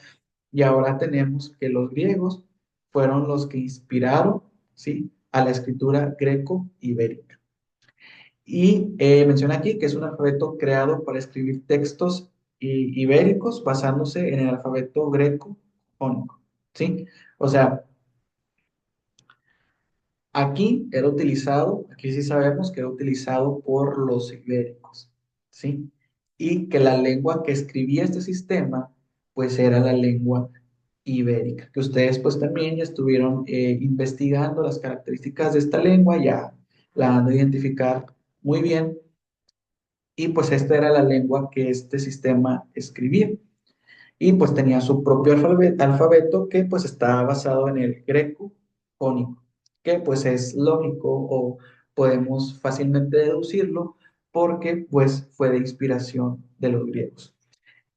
y ahora tenemos que los griegos fueron los que inspiraron, ¿sí? A la escritura greco-ibérica. Y menciona aquí que es un alfabeto creado para escribir textos ibéricos basándose en el alfabeto greco-jónico, ¿sí? O sea, aquí sí sabemos que era utilizado por los ibéricos, ¿sí? Y que la lengua que escribía este sistema, pues era la lengua ibérica, que ustedes pues también ya estuvieron investigando las características de esta lengua, ya la han de identificar muy bien, y pues esta era la lengua que este sistema escribía. Y pues tenía su propio alfabeto que pues estaba basado en el greco jónico, que pues es lógico o podemos fácilmente deducirlo porque pues fue de inspiración de los griegos.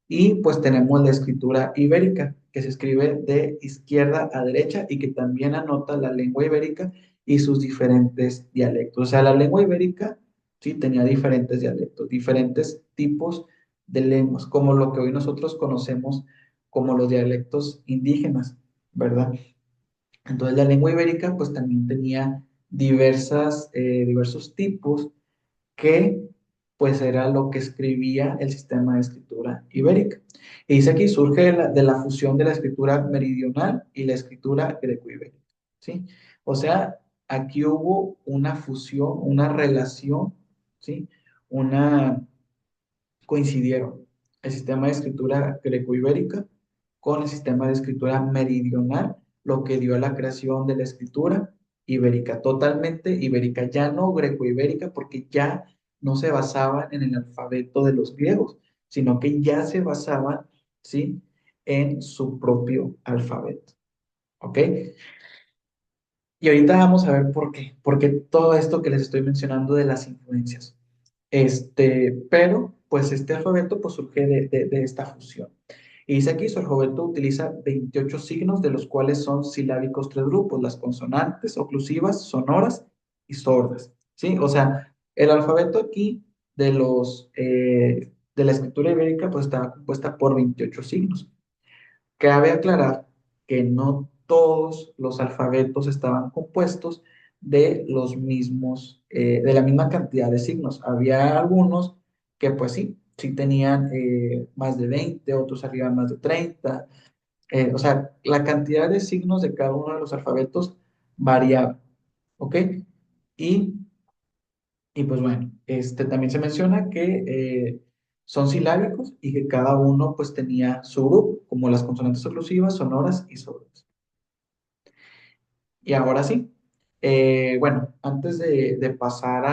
Y pues tenemos la escritura ibérica, que se escribe de izquierda a derecha y que también anota la lengua ibérica y sus diferentes dialectos. O sea, la lengua ibérica sí tenía diferentes dialectos, diferentes tipos de lenguas, como lo que hoy nosotros conocemos como los dialectos indígenas, ¿verdad? Entonces la lengua ibérica pues también tenía diversos tipos que pues era lo que escribía el sistema de escritura ibérica. Y dice aquí surge de la fusión de la escritura meridional y la escritura greco-ibérica, ¿sí? O sea, aquí hubo una fusión, una relación, ¿sí? Una, coincidieron el sistema de escritura greco-ibérica con el sistema de escritura meridional, lo que dio a la creación de la escritura ibérica, totalmente ibérica, ya no greco-ibérica, porque ya no se basaban en el alfabeto de los griegos, sino que ya se basaban, ¿sí? En su propio alfabeto, ¿ok? Y ahorita vamos a ver por qué todo esto que les estoy mencionando de las influencias. Pero, pues este alfabeto pues, surge de esta fusión. Y dice aquí, su alfabeto utiliza 28 signos, de los cuales son silábicos tres grupos, las consonantes, oclusivas, sonoras y sordas. ¿Sí? O sea, el alfabeto aquí de la escritura ibérica pues está compuesta por 28 signos. Cabe aclarar que no todos los alfabetos estaban compuestos de la misma cantidad de signos. Había algunos que pues sí tenían más de 20, otros arriba más de 30. O sea, la cantidad de signos de cada uno de los alfabetos variaba, ¿ok? Y pues bueno, también se menciona que son silábicos y que cada uno pues tenía su grupo, como las consonantes oclusivas, sonoras y sordas. Y ahora sí, bueno, antes de pasar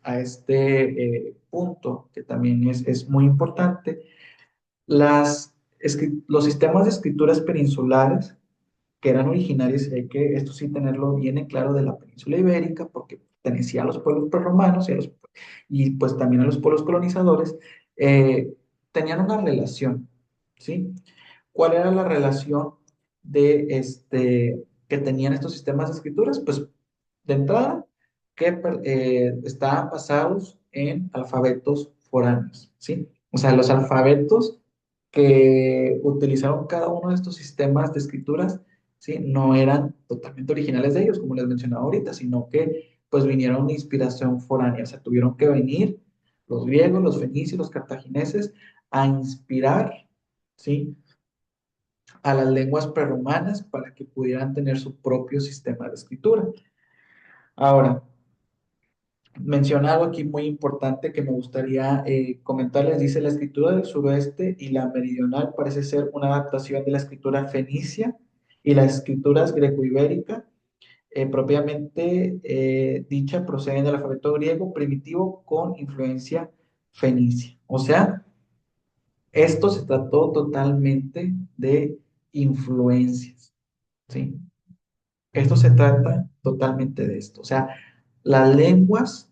a este punto, que también es muy importante, los sistemas de escrituras peninsulares que eran originarios, y hay que esto sí tenerlo bien en claro, de la península ibérica, porque pertenecía a los pueblos prerromanos y pues también a los pueblos colonizadores, tenían una relación, ¿sí? ¿Cuál era la relación que tenían estos sistemas de escrituras? Pues de entrada, que estaban basados en alfabetos foráneos, ¿sí? O sea, los alfabetos que utilizaron cada uno de estos sistemas de escrituras, ¿sí? No eran totalmente originales de ellos, como les mencionaba ahorita, sino que pues vinieron de inspiración foránea, o sea, tuvieron que venir los griegos, los fenicios, los cartagineses a inspirar, ¿sí? A las lenguas prerromanas para que pudieran tener su propio sistema de escritura. Ahora, menciona algo aquí muy importante que me gustaría comentarles. Dice, la escritura del suroeste y la meridional parece ser una adaptación de la escritura fenicia y las escrituras greco-ibérica, propiamente dicha, proceden del alfabeto griego primitivo con influencia fenicia. O sea, esto se trató totalmente de influencias, ¿sí? Esto se trata totalmente de esto. O sea, las lenguas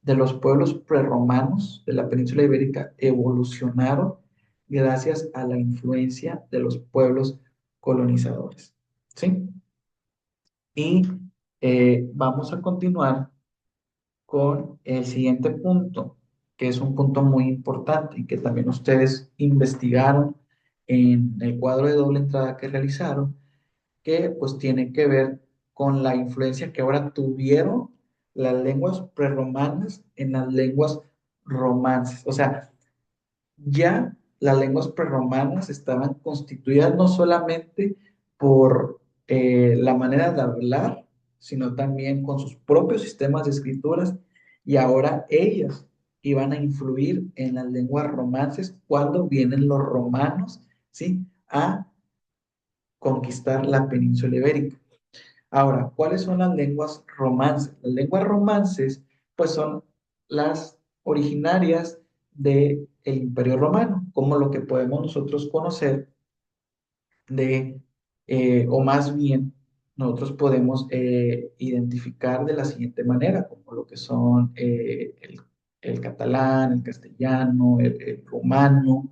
de los pueblos prerromanos de la península ibérica evolucionaron gracias a la influencia de los pueblos colonizadores. ¿Sí? Y vamos a continuar con el siguiente punto, que es un punto muy importante y que también ustedes investigaron en el cuadro de doble entrada que realizaron, que pues tiene que ver con la influencia que ahora tuvieron las lenguas prerromanas en las lenguas romances. O sea, ya las lenguas prerromanas estaban constituidas no solamente por la manera de hablar, sino también con sus propios sistemas de escrituras, y ahora ellas iban a influir en las lenguas romances cuando vienen los romanos, ¿sí? A conquistar la península ibérica. Ahora, ¿cuáles son las lenguas romances? Las lenguas romances, pues son las originarias del Imperio Romano, como lo que podemos nosotros conocer de, o más bien, nosotros podemos identificar de la siguiente manera, como lo que son el catalán, el castellano, el rumano,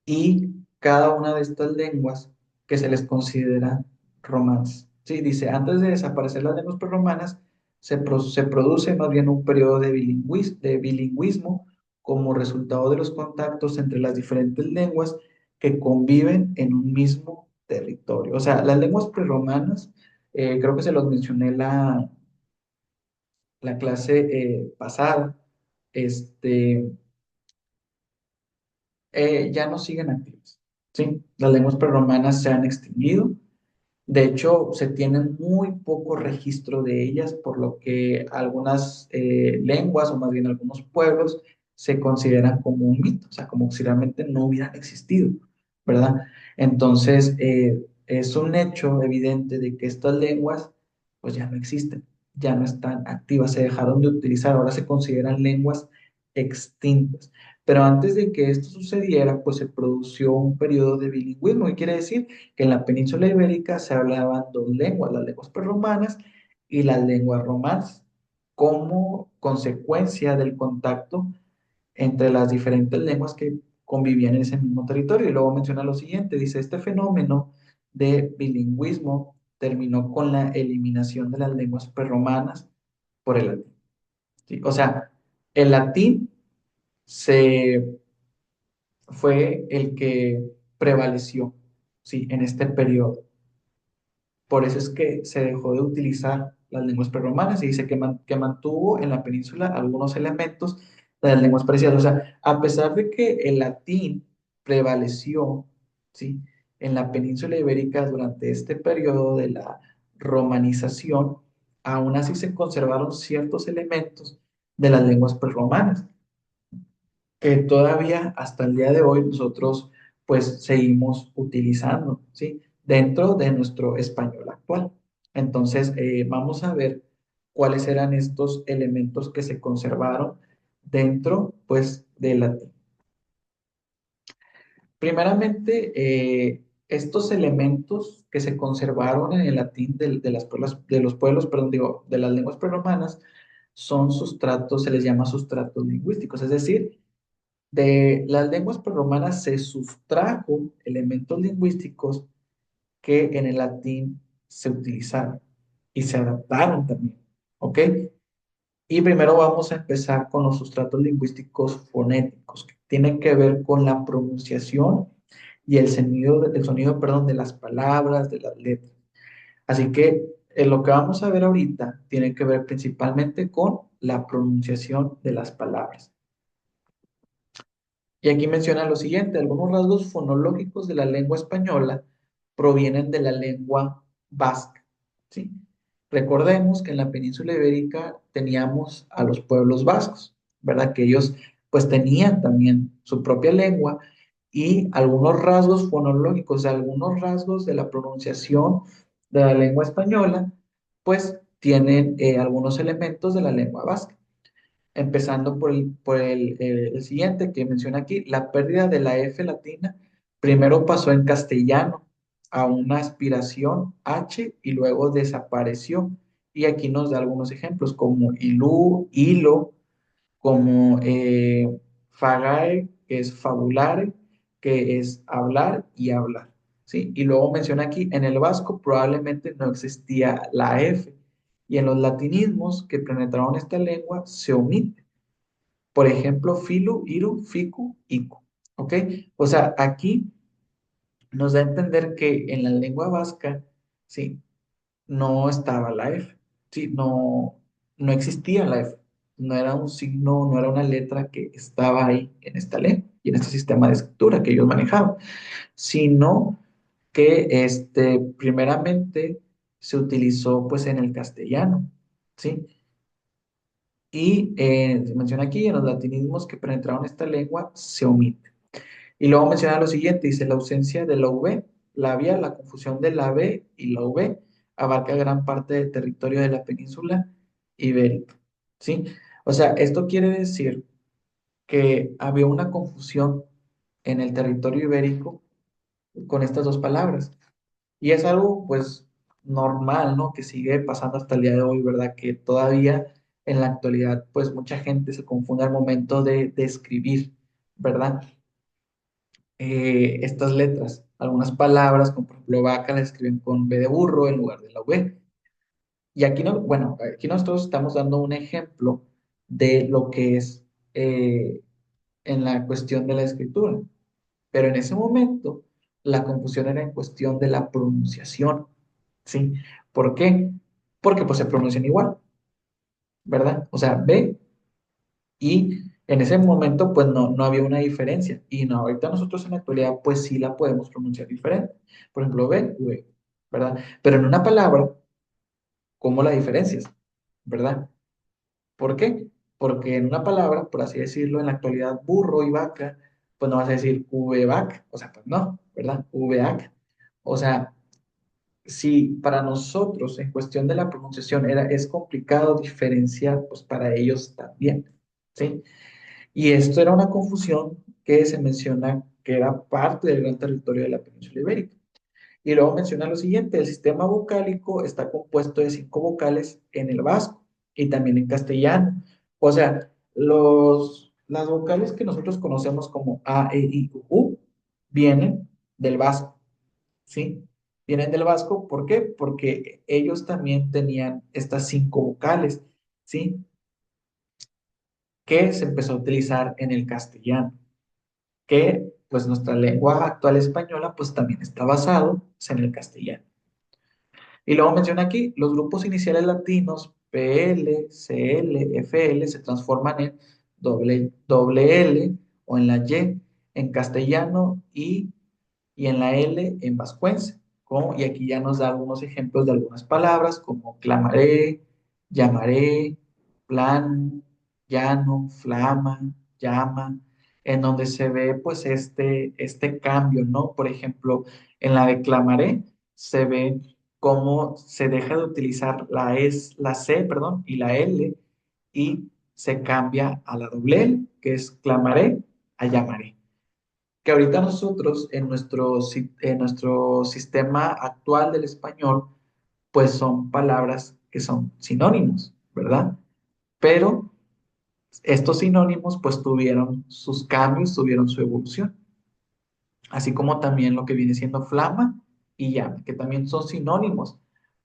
y cada una de estas lenguas que se les considera romances. Sí, dice, antes de desaparecer las lenguas prerromanas, se produce más bien un periodo de bilingüismo como resultado de los contactos entre las diferentes lenguas que conviven en un mismo territorio. O sea, las lenguas prerromanas, creo que se los mencioné la clase pasada, este, ya no siguen activas. ¿Sí? Las lenguas prerromanas se han extinguido. De hecho, se tiene muy poco registro de ellas, por lo que algunas lenguas, o más bien algunos pueblos, se consideran como un mito, o sea, como si realmente no hubieran existido, ¿verdad? Entonces, es un hecho evidente de que estas lenguas, pues ya no existen, ya no están activas, se dejaron de utilizar, ahora se consideran lenguas extintas. Pero antes de que esto sucediera, pues se produjo un periodo de bilingüismo. ¿Qué quiere decir? Que en la península ibérica se hablaban dos lenguas, las lenguas prerromanas y las lenguas romanas, como consecuencia del contacto entre las diferentes lenguas que convivían en ese mismo territorio. Y luego menciona lo siguiente, dice, este fenómeno de bilingüismo terminó con la eliminación de las lenguas prerromanas por el latín. ¿Sí? O sea, el latín se fue el que prevaleció, ¿sí? En este periodo. Por eso es que se dejó de utilizar las lenguas prerromanas y dice que mantuvo en la península algunos elementos de las lenguas parecidas. O sea, a pesar de que el latín prevaleció, ¿sí? En la península ibérica durante este periodo de la romanización, aún así se conservaron ciertos elementos de las lenguas prerromanas que todavía hasta el día de hoy nosotros pues seguimos utilizando, ¿sí? Dentro de nuestro español actual. Entonces, vamos a ver cuáles eran estos elementos que se conservaron dentro pues del latín. Primeramente, estos elementos que se conservaron en el latín de los pueblos, perdón, digo, de las lenguas prerromanas, son sustratos, se les llama sustratos lingüísticos, es decir, de las lenguas prerromanas se sustrajo elementos lingüísticos que en el latín se utilizaron y se adaptaron también, ¿ok? Y primero vamos a empezar con los sustratos lingüísticos fonéticos, que tienen que ver con la pronunciación y el sonido, perdón, de las palabras, de las letras. Así que lo que vamos a ver ahorita tiene que ver principalmente con la pronunciación de las palabras. Y aquí menciona lo siguiente, algunos rasgos fonológicos de la lengua española provienen de la lengua vasca, ¿sí? Recordemos que en la península ibérica teníamos a los pueblos vascos, ¿verdad? Que ellos pues tenían también su propia lengua y algunos rasgos fonológicos, algunos rasgos de la pronunciación de la lengua española, pues tienen algunos elementos de la lengua vasca. Empezando por el siguiente que menciona aquí, la pérdida de la F latina primero pasó en castellano a una aspiración H y luego desapareció. Y aquí nos da algunos ejemplos como ilú, hilo, como fagae, que es fabulare, que es hablar y hablar. ¿Sí? Y luego menciona aquí, en el vasco probablemente no existía la F y en los latinismos que penetraron esta lengua se omite. Por ejemplo, filu, iru, ficu, icu. ¿Ok? O sea, aquí nos da a entender que en la lengua vasca, sí, no estaba la F. Sí, no existía la F. No era un signo, no era una letra que estaba ahí en esta lengua y en este sistema de escritura que ellos manejaban, sino que primeramente se utilizó pues en el castellano, ¿sí? Y se menciona aquí, en los latinismos que penetraron esta lengua se omite. Y luego menciona lo siguiente, dice la ausencia de la V, labia, la confusión de la B y la V abarca gran parte del territorio de la península ibérica, ¿sí? O sea, esto quiere decir que había una confusión en el territorio ibérico con estas dos palabras. Y es algo, pues, normal, ¿no? Que sigue pasando hasta el día de hoy, ¿verdad? Que todavía en la actualidad, pues, mucha gente se confunde al momento de escribir, ¿verdad? Estas letras. Algunas palabras, como por ejemplo vaca, las escriben con B de burro en lugar de la V. Y aquí no, bueno, aquí nosotros estamos dando un ejemplo de lo que es en la cuestión de la escritura. Pero en ese momento la confusión era en cuestión de la pronunciación, ¿sí? ¿Por qué? Porque pues se pronuncian igual, ¿verdad? O sea, B y en ese momento pues no había una diferencia. Y no, ahorita nosotros en la actualidad pues sí la podemos pronunciar diferente. Por ejemplo, B, V, ¿verdad? Pero en una palabra, ¿cómo la diferencias? ¿Verdad? ¿Por qué? Porque en una palabra, por así decirlo, en la actualidad, burro y vaca, pues no vas a decir vaca, o sea, pues no, ¿verdad? Vaca. O sea, si para nosotros en cuestión de la pronunciación es complicado diferenciar, pues para ellos también, ¿sí? Y esto era una confusión que se menciona que era parte del gran territorio de la península ibérica. Y luego menciona lo siguiente, el sistema vocálico está compuesto de 5 vocales en el vasco y también en castellano. O sea, las vocales que nosotros conocemos como A, E, I, U vienen del vasco, ¿sí? Vienen del vasco, ¿por qué? Porque ellos también tenían estas 5 vocales, ¿sí? Que se empezó a utilizar en el castellano, que pues nuestra lengua actual española pues también está basado pues, en el castellano. Y luego menciona aquí, los grupos iniciales latinos PL, CL, FL se transforman en doble L o en la Y en castellano y en la L en vascuence. Y aquí ya nos da algunos ejemplos de algunas palabras como clamaré, llamaré, plan, llano, flama, llama, en donde se ve pues este cambio, ¿no? Por ejemplo, en la de clamaré se ve cómo se deja de utilizar la C, perdón, y la L y se cambia a la doble L, que es clamaré a llamaré. Que ahorita nosotros en nuestro sistema actual del español, pues son palabras que son sinónimos, ¿verdad? Pero estos sinónimos pues tuvieron sus cambios, tuvieron su evolución, así como también lo que viene siendo flama y llama, que también son sinónimos,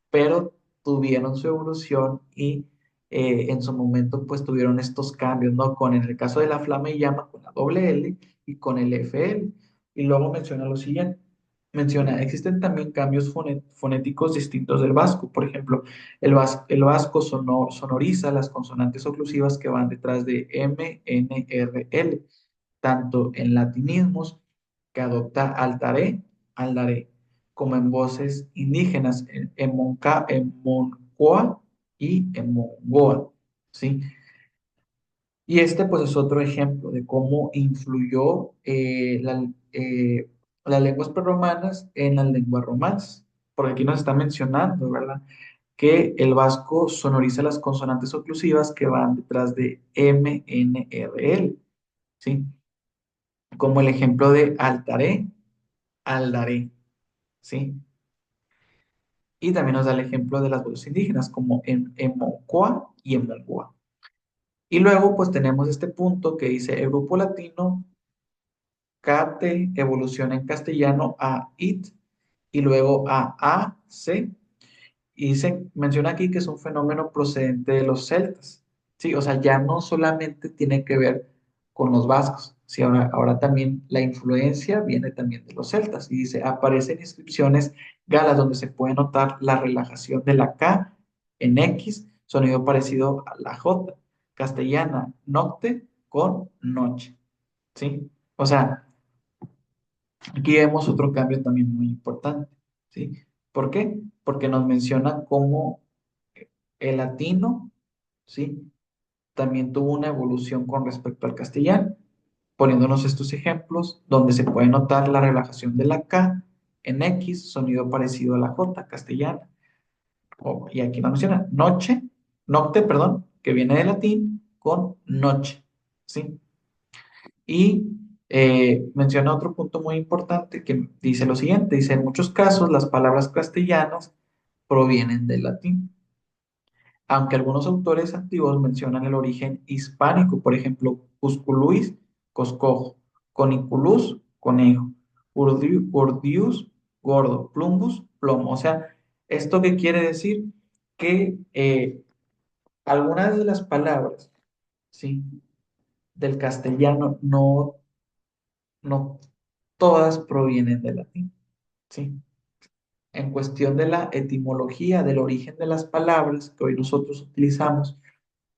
pero tuvieron su evolución y en su momento pues tuvieron estos cambios, ¿no? En el caso de la flama y llama, con la doble L y con el FL. Y luego menciona lo siguiente. Menciona, existen también cambios fonéticos distintos del vasco. Por ejemplo, el vasco sonoriza las consonantes oclusivas que van detrás de M, N, R, L, tanto en latinismos que adopta altaré, aldaré, como en voces indígenas, en Moncoa y en Mongoa, ¿sí? Y este pues es otro ejemplo de cómo influyó las lenguas prerromanas en las lenguas romanas, porque aquí nos está mencionando, ¿verdad? Que el vasco sonoriza las consonantes oclusivas que van detrás de M, N, R, L, ¿sí? Como el ejemplo de altaré, aldaré, ¿sí? Y también nos da el ejemplo de las voces indígenas, como en Mocoa y en Mongoa. Y luego, pues tenemos este punto que dice, el grupo latino cate evoluciona en castellano a it y luego a c. Y se menciona aquí que es un fenómeno procedente de los celtas. Sí, o sea, ya no solamente tiene que ver con los vascos, sí, ahora también la influencia viene también de los celtas. Y dice, aparecen inscripciones galas donde se puede notar la relajación de la K en X, sonido parecido a la J, castellana, nocte con noche, ¿sí? O sea, aquí vemos otro cambio también muy importante, ¿sí? ¿Por qué? Porque nos menciona cómo el latino, ¿sí? También tuvo una evolución con respecto al castellano, poniéndonos estos ejemplos donde se puede notar la relajación de la K en X, sonido parecido a la J castellana. Y aquí nos menciona noche, nocte, perdón, que viene de latín con noche, ¿sí? Y menciona otro punto muy importante que dice lo siguiente, dice, en muchos casos las palabras castellanas provienen del latín, aunque algunos autores antiguos mencionan el origen hispánico, por ejemplo, cusculuis, coscojo, coniculus, conejo, urdius, gordo, plumbus, plomo. O sea, ¿esto qué quiere decir? Que algunas de las palabras, ¿sí? Del castellano no todas provienen del latín, ¿sí? En cuestión de la etimología, del origen de las palabras que hoy nosotros utilizamos,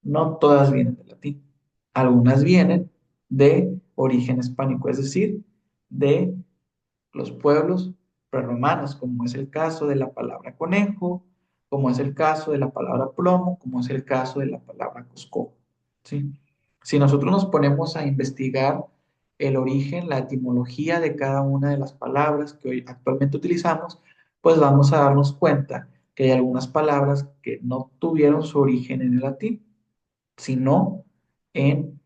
no todas vienen del latín. Algunas vienen de origen hispánico, es decir, de los pueblos prerromanos, como es el caso de la palabra conejo, como es el caso de la palabra plomo, como es el caso de la palabra cusco, ¿sí? Si nosotros nos ponemos a investigar el origen, la etimología de cada una de las palabras que hoy actualmente utilizamos, pues vamos a darnos cuenta que hay algunas palabras que no tuvieron su origen en el latín, sino en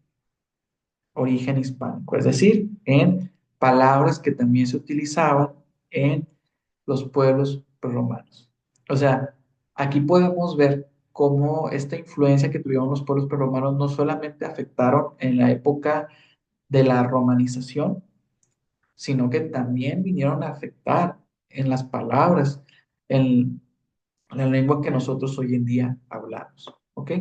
origen hispánico, es decir, en palabras que también se utilizaban en los pueblos prerromanos. O sea, aquí podemos ver cómo esta influencia que tuvieron los pueblos prerromanos no solamente afectaron en la época de la romanización, sino que también vinieron a afectar en las palabras, en la lengua que nosotros hoy en día hablamos. ¿Ok?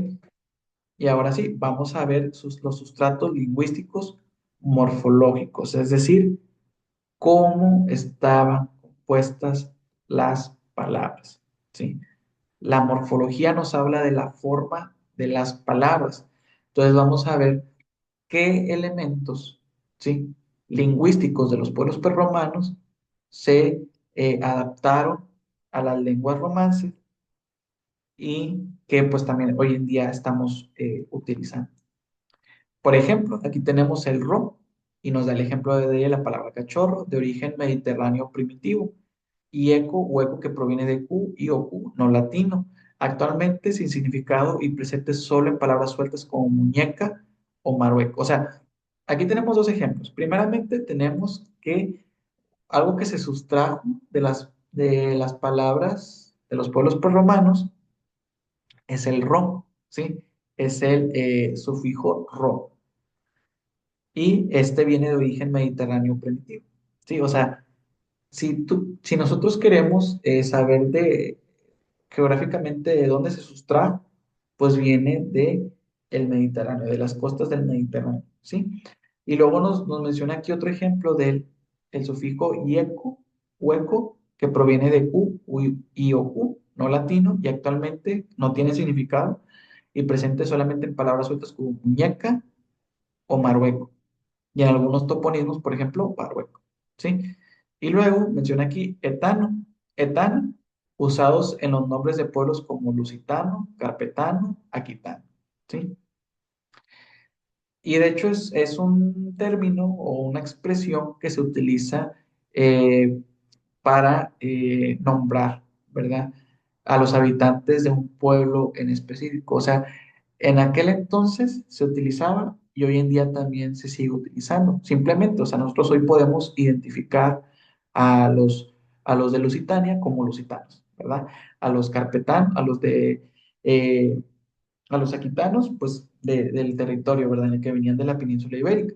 Y ahora sí, vamos a ver los sustratos lingüísticos morfológicos, es decir, cómo estaban compuestas las palabras, ¿sí? La morfología nos habla de la forma de las palabras. Entonces vamos a ver qué elementos, ¿sí? Lingüísticos de los pueblos prerromanos se adaptaron a las lenguas romances y que pues también hoy en día estamos utilizando. Por ejemplo, aquí tenemos el ro y nos da el ejemplo de la palabra cachorro de origen mediterráneo primitivo y eco o eco que proviene de Q y o Q no latino, actualmente sin significado y presente solo en palabras sueltas como muñeca o marueco. O sea, aquí tenemos dos ejemplos. Primeramente tenemos que algo que se sustrajo de las palabras de los pueblos prerromanos es el ro, ¿sí? Es el sufijo ro y este viene de origen mediterráneo primitivo. Sí, o sea, si nosotros queremos saber geográficamente de dónde se sustrae, pues viene de el Mediterráneo, de las costas del Mediterráneo, ¿sí? Y luego nos menciona aquí otro ejemplo del el sufijo yeco, hueco, que proviene de Q, y o Q, no latino, y actualmente no tiene significado y presente solamente en palabras sueltas como muñeca o marueco y en algunos toponismos, por ejemplo, Barrueco, ¿sí? Y luego menciona aquí etano, etano, usados en los nombres de pueblos como lusitano, carpetano, aquitano, ¿sí? Y de hecho es un término o una expresión que se utiliza eh, para nombrar, ¿verdad? A los habitantes de un pueblo en específico. O sea, en aquel entonces se utilizaba y hoy en día también se sigue utilizando. Simplemente, o sea, nosotros hoy podemos identificar a a los de Lusitania como lusitanos, ¿verdad? A los carpetanos, eh, a los aquitanos, pues del territorio, ¿verdad? En el que venían de la península ibérica.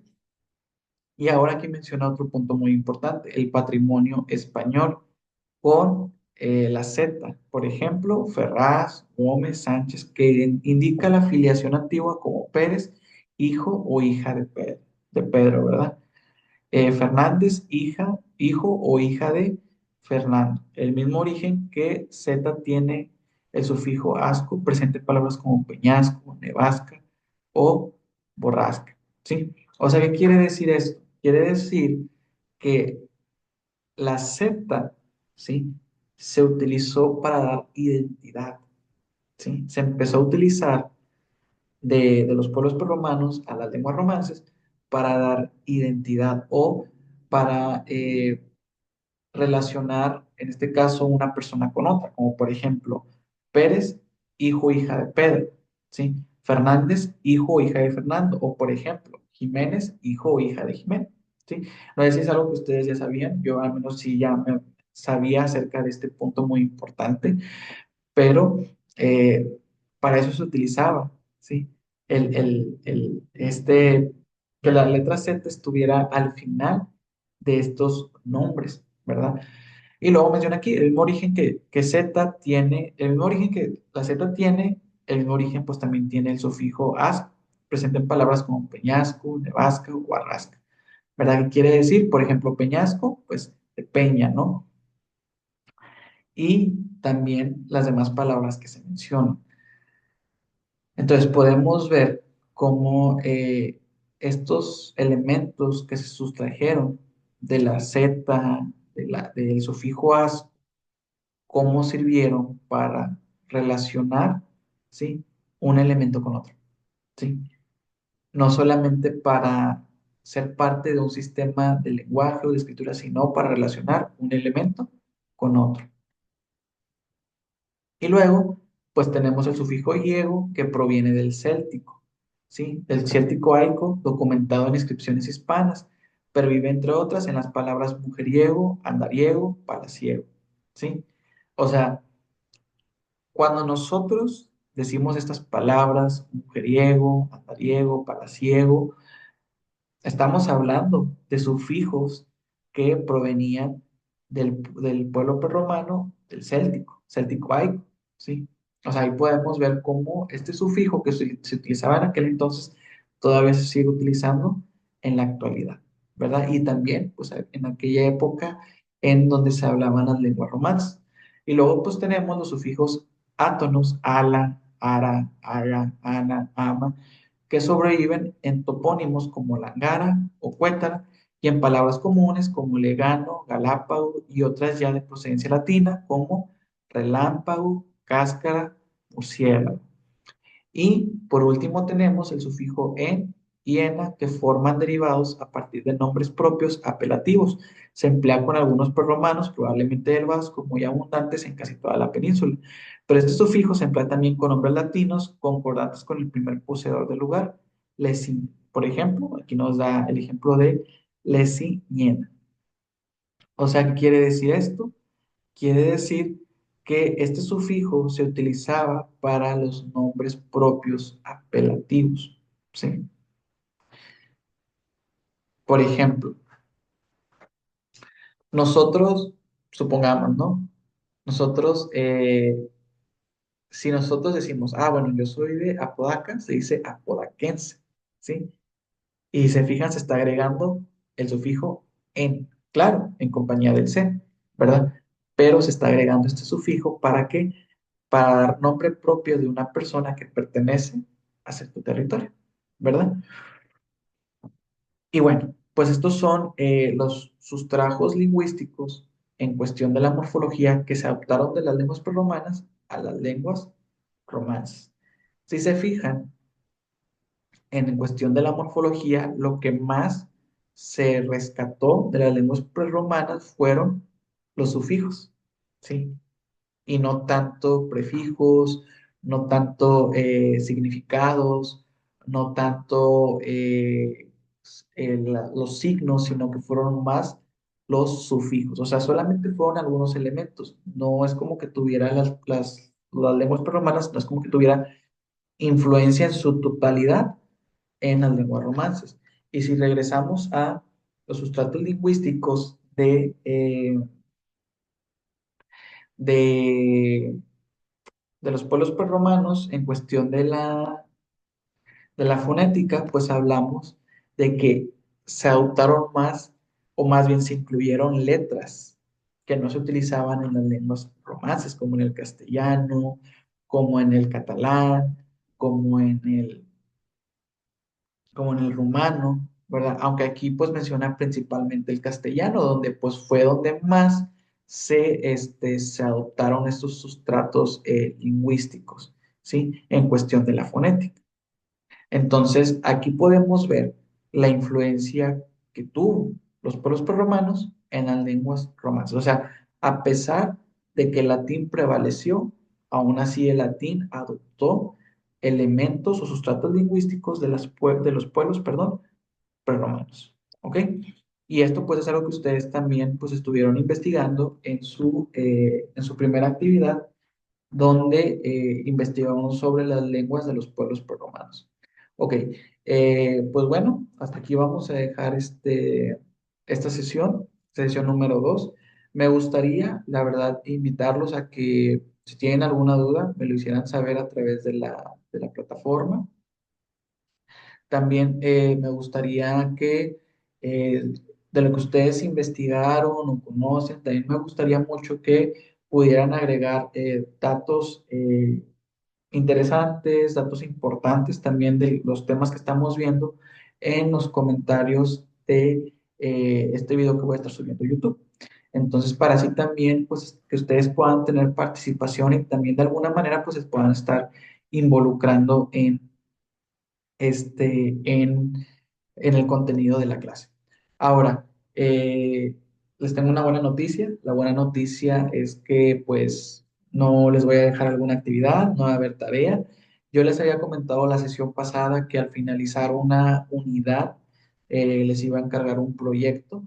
Y ahora aquí menciona otro punto muy importante, el patrimonio español con la Z, por ejemplo, Ferraz, Gómez, Sánchez, que indica la filiación antigua como Pérez, hijo o hija de Pedro, ¿verdad? Fernández, hijo o hija de Fernando. El mismo origen que Z tiene el sufijo asco, presente en palabras como peñasco, nevasca o borrasca, ¿sí? O sea, ¿qué quiere decir esto? Quiere decir que la Z, ¿sí? Se utilizó para dar identidad, ¿sí? Se empezó a utilizar de los pueblos prerromanos a las lenguas romances para dar identidad o para relacionar, en este caso, una persona con otra, como por ejemplo, Pérez, hijo o hija de Pedro, ¿sí? Fernández, hijo o hija de Fernando, o por ejemplo, Jiménez, hijo o hija de Jiménez, ¿sí? No sé si es algo que ustedes ya sabían, yo al menos sí ya me sabía acerca de este punto muy importante, pero eh, para eso se utilizaba, ¿sí? Que la letra Z estuviera al final de estos nombres, ¿verdad? Y luego menciona aquí el mismo origen que Z tiene, el mismo origen que la Z tiene, el mismo origen pues también tiene el sufijo as, presente en palabras como peñasco, nevasca o arrasca, ¿verdad? ¿Qué quiere decir? Por ejemplo, peñasco, pues de peña, ¿no? Y también las demás palabras que se mencionan. Entonces podemos ver cómo estos elementos que se sustrajeron de la Z, del sufijo as, cómo sirvieron para relacionar, ¿sí? Un elemento con otro, ¿sí? No solamente para ser parte de un sistema de lenguaje o de escritura, sino para relacionar un elemento con otro. Y luego, pues tenemos el sufijo iego que proviene del céltico, ¿sí? Del céltico aico, documentado en inscripciones hispanas, pero vive entre otras en las palabras mujeriego, andariego, palaciego, ¿sí? O sea, cuando nosotros decimos estas palabras, mujeriego, andariego, palaciego, estamos hablando de sufijos que provenían del pueblo prerromano, del céltico, céltico-aico, ¿sí? O sea, ahí podemos ver cómo este sufijo que se utilizaba en aquel entonces todavía se sigue utilizando en la actualidad, ¿verdad? Y también, pues, en aquella época en donde se hablaban las lenguas romanas. Y luego, pues, tenemos los sufijos átonos, ala, ara, ara, ana, ama, que sobreviven en topónimos como Langara o Cuétara y en palabras comunes como legano, galápago y otras ya de procedencia latina como relámpago, cáscara, murciélago. Y por último tenemos el sufijo en y ena que forman derivados a partir de nombres propios apelativos. Se emplea con algunos prerromanos, probablemente del vasco, muy abundantes en casi toda la península. Pero este sufijo se emplea también con nombres latinos concordantes con el primer poseedor del lugar. Lesi, por ejemplo, aquí nos da el ejemplo de lesiñena. O sea, ¿qué quiere decir esto? Quiere decir que este sufijo se utilizaba para los nombres propios apelativos, ¿sí? Por ejemplo, nosotros, supongamos, ¿no? Nosotros, si nosotros decimos, ah, bueno, yo soy de Apodaca, se dice apodaquense, ¿sí? Y se fijan, se está agregando el sufijo en, claro, en compañía del se, ¿verdad? Pero se está agregando este sufijo ¿para qué? Para dar nombre propio de una persona que pertenece a cierto territorio, ¿verdad? Y bueno, pues estos son los sustrajos lingüísticos en cuestión de la morfología que se adaptaron de las lenguas prerromanas a las lenguas romanas. Si se fijan, en cuestión de la morfología, lo que más se rescató de las lenguas prerromanas fueron los sufijos, ¿sí? Y no tanto prefijos, no tanto significados, no tanto los signos, sino que fueron más los sufijos. O sea, solamente fueron algunos elementos. No es como que tuviera las lenguas prerromanas, no es como que tuviera influencia en su totalidad en las lenguas romances. Y si regresamos a los sustratos lingüísticos de, de los pueblos prerromanos en cuestión de la fonética, pues hablamos de que se adoptaron más, o más bien se incluyeron letras que no se utilizaban en las lenguas romances, como en el castellano, como en el catalán, como en como en el rumano, ¿verdad? Aunque aquí pues menciona principalmente el castellano, donde pues fue donde más se adoptaron estos sustratos lingüísticos, ¿sí? En cuestión de la fonética. Entonces, aquí podemos ver la influencia que tuvo los pueblos prerromanos en las lenguas romanas. O sea, a pesar de que el latín prevaleció, aún así el latín adoptó elementos o sustratos lingüísticos de los pueblos, perdón, prerromanos. ¿Ok? Y esto pues es algo que ustedes también pues estuvieron investigando en su primera actividad, donde investigamos sobre las lenguas de los pueblos prerromanos. Ok, pues bueno, hasta aquí vamos a dejar esta sesión número 2. Me gustaría, la verdad, invitarlos a que si tienen alguna duda, me lo hicieran saber a través de la plataforma. También me gustaría que de lo que ustedes investigaron o conocen, también me gustaría mucho que pudieran agregar datos interesantes, datos importantes también de los temas que estamos viendo en los comentarios de este video que voy a estar subiendo a YouTube. Entonces, para así también, pues, que ustedes puedan tener participación y también de alguna manera, pues, se puedan estar involucrando en el contenido de la clase. Ahora, les tengo una buena noticia. La buena noticia es que pues no les voy a dejar alguna actividad, no va a haber tarea. Yo les había comentado la sesión pasada que al finalizar una unidad les iba a encargar un proyecto.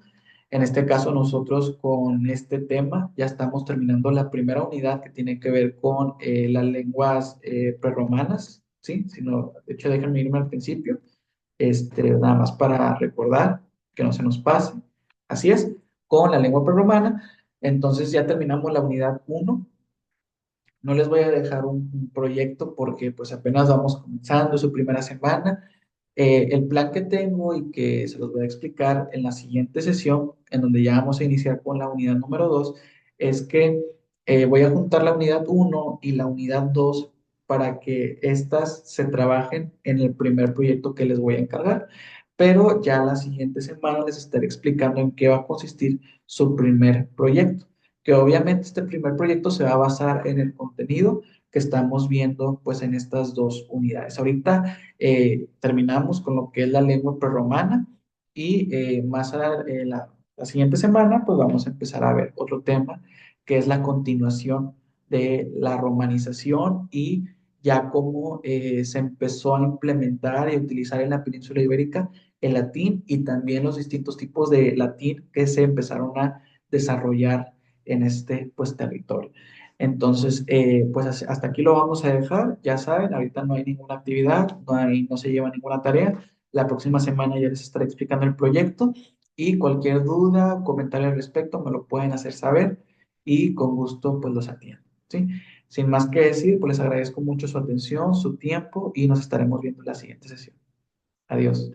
En este caso, nosotros con este tema ya estamos terminando la primera unidad que tiene que ver con las lenguas prerromanas, ¿sí? Sino, de hecho, déjenme irme al principio, nada más para recordar que no se nos pase. Así es, con la lengua prerromana. Entonces ya terminamos la unidad uno. No les voy a dejar un proyecto porque pues apenas vamos comenzando su primera semana. El plan que tengo y que se los voy a explicar en la siguiente sesión, en donde ya vamos a iniciar con la unidad número 2, es que voy a juntar la unidad uno y la unidad 2 para que estas se trabajen en el primer proyecto que les voy a encargar. Pero ya la siguiente semana les estaré explicando en qué va a consistir su primer proyecto, que obviamente este primer proyecto se va a basar en el contenido que estamos viendo pues en estas dos unidades. Ahorita terminamos con lo que es la lengua prerromana y la siguiente semana pues vamos a empezar a ver otro tema que es la continuación de la romanización y ya cómo se empezó a implementar y utilizar en la península ibérica el latín y también los distintos tipos de latín que se empezaron a desarrollar en este pues territorio. Entonces, pues hasta aquí lo vamos a dejar. Ya saben, ahorita no hay ninguna actividad, no se lleva ninguna tarea. La próxima semana ya les estaré explicando el proyecto y cualquier duda o comentario al respecto me lo pueden hacer saber y con gusto pues los atiendo, ¿sí? Sin más que decir, pues les agradezco mucho su atención, su tiempo y nos estaremos viendo en la siguiente sesión. Adiós.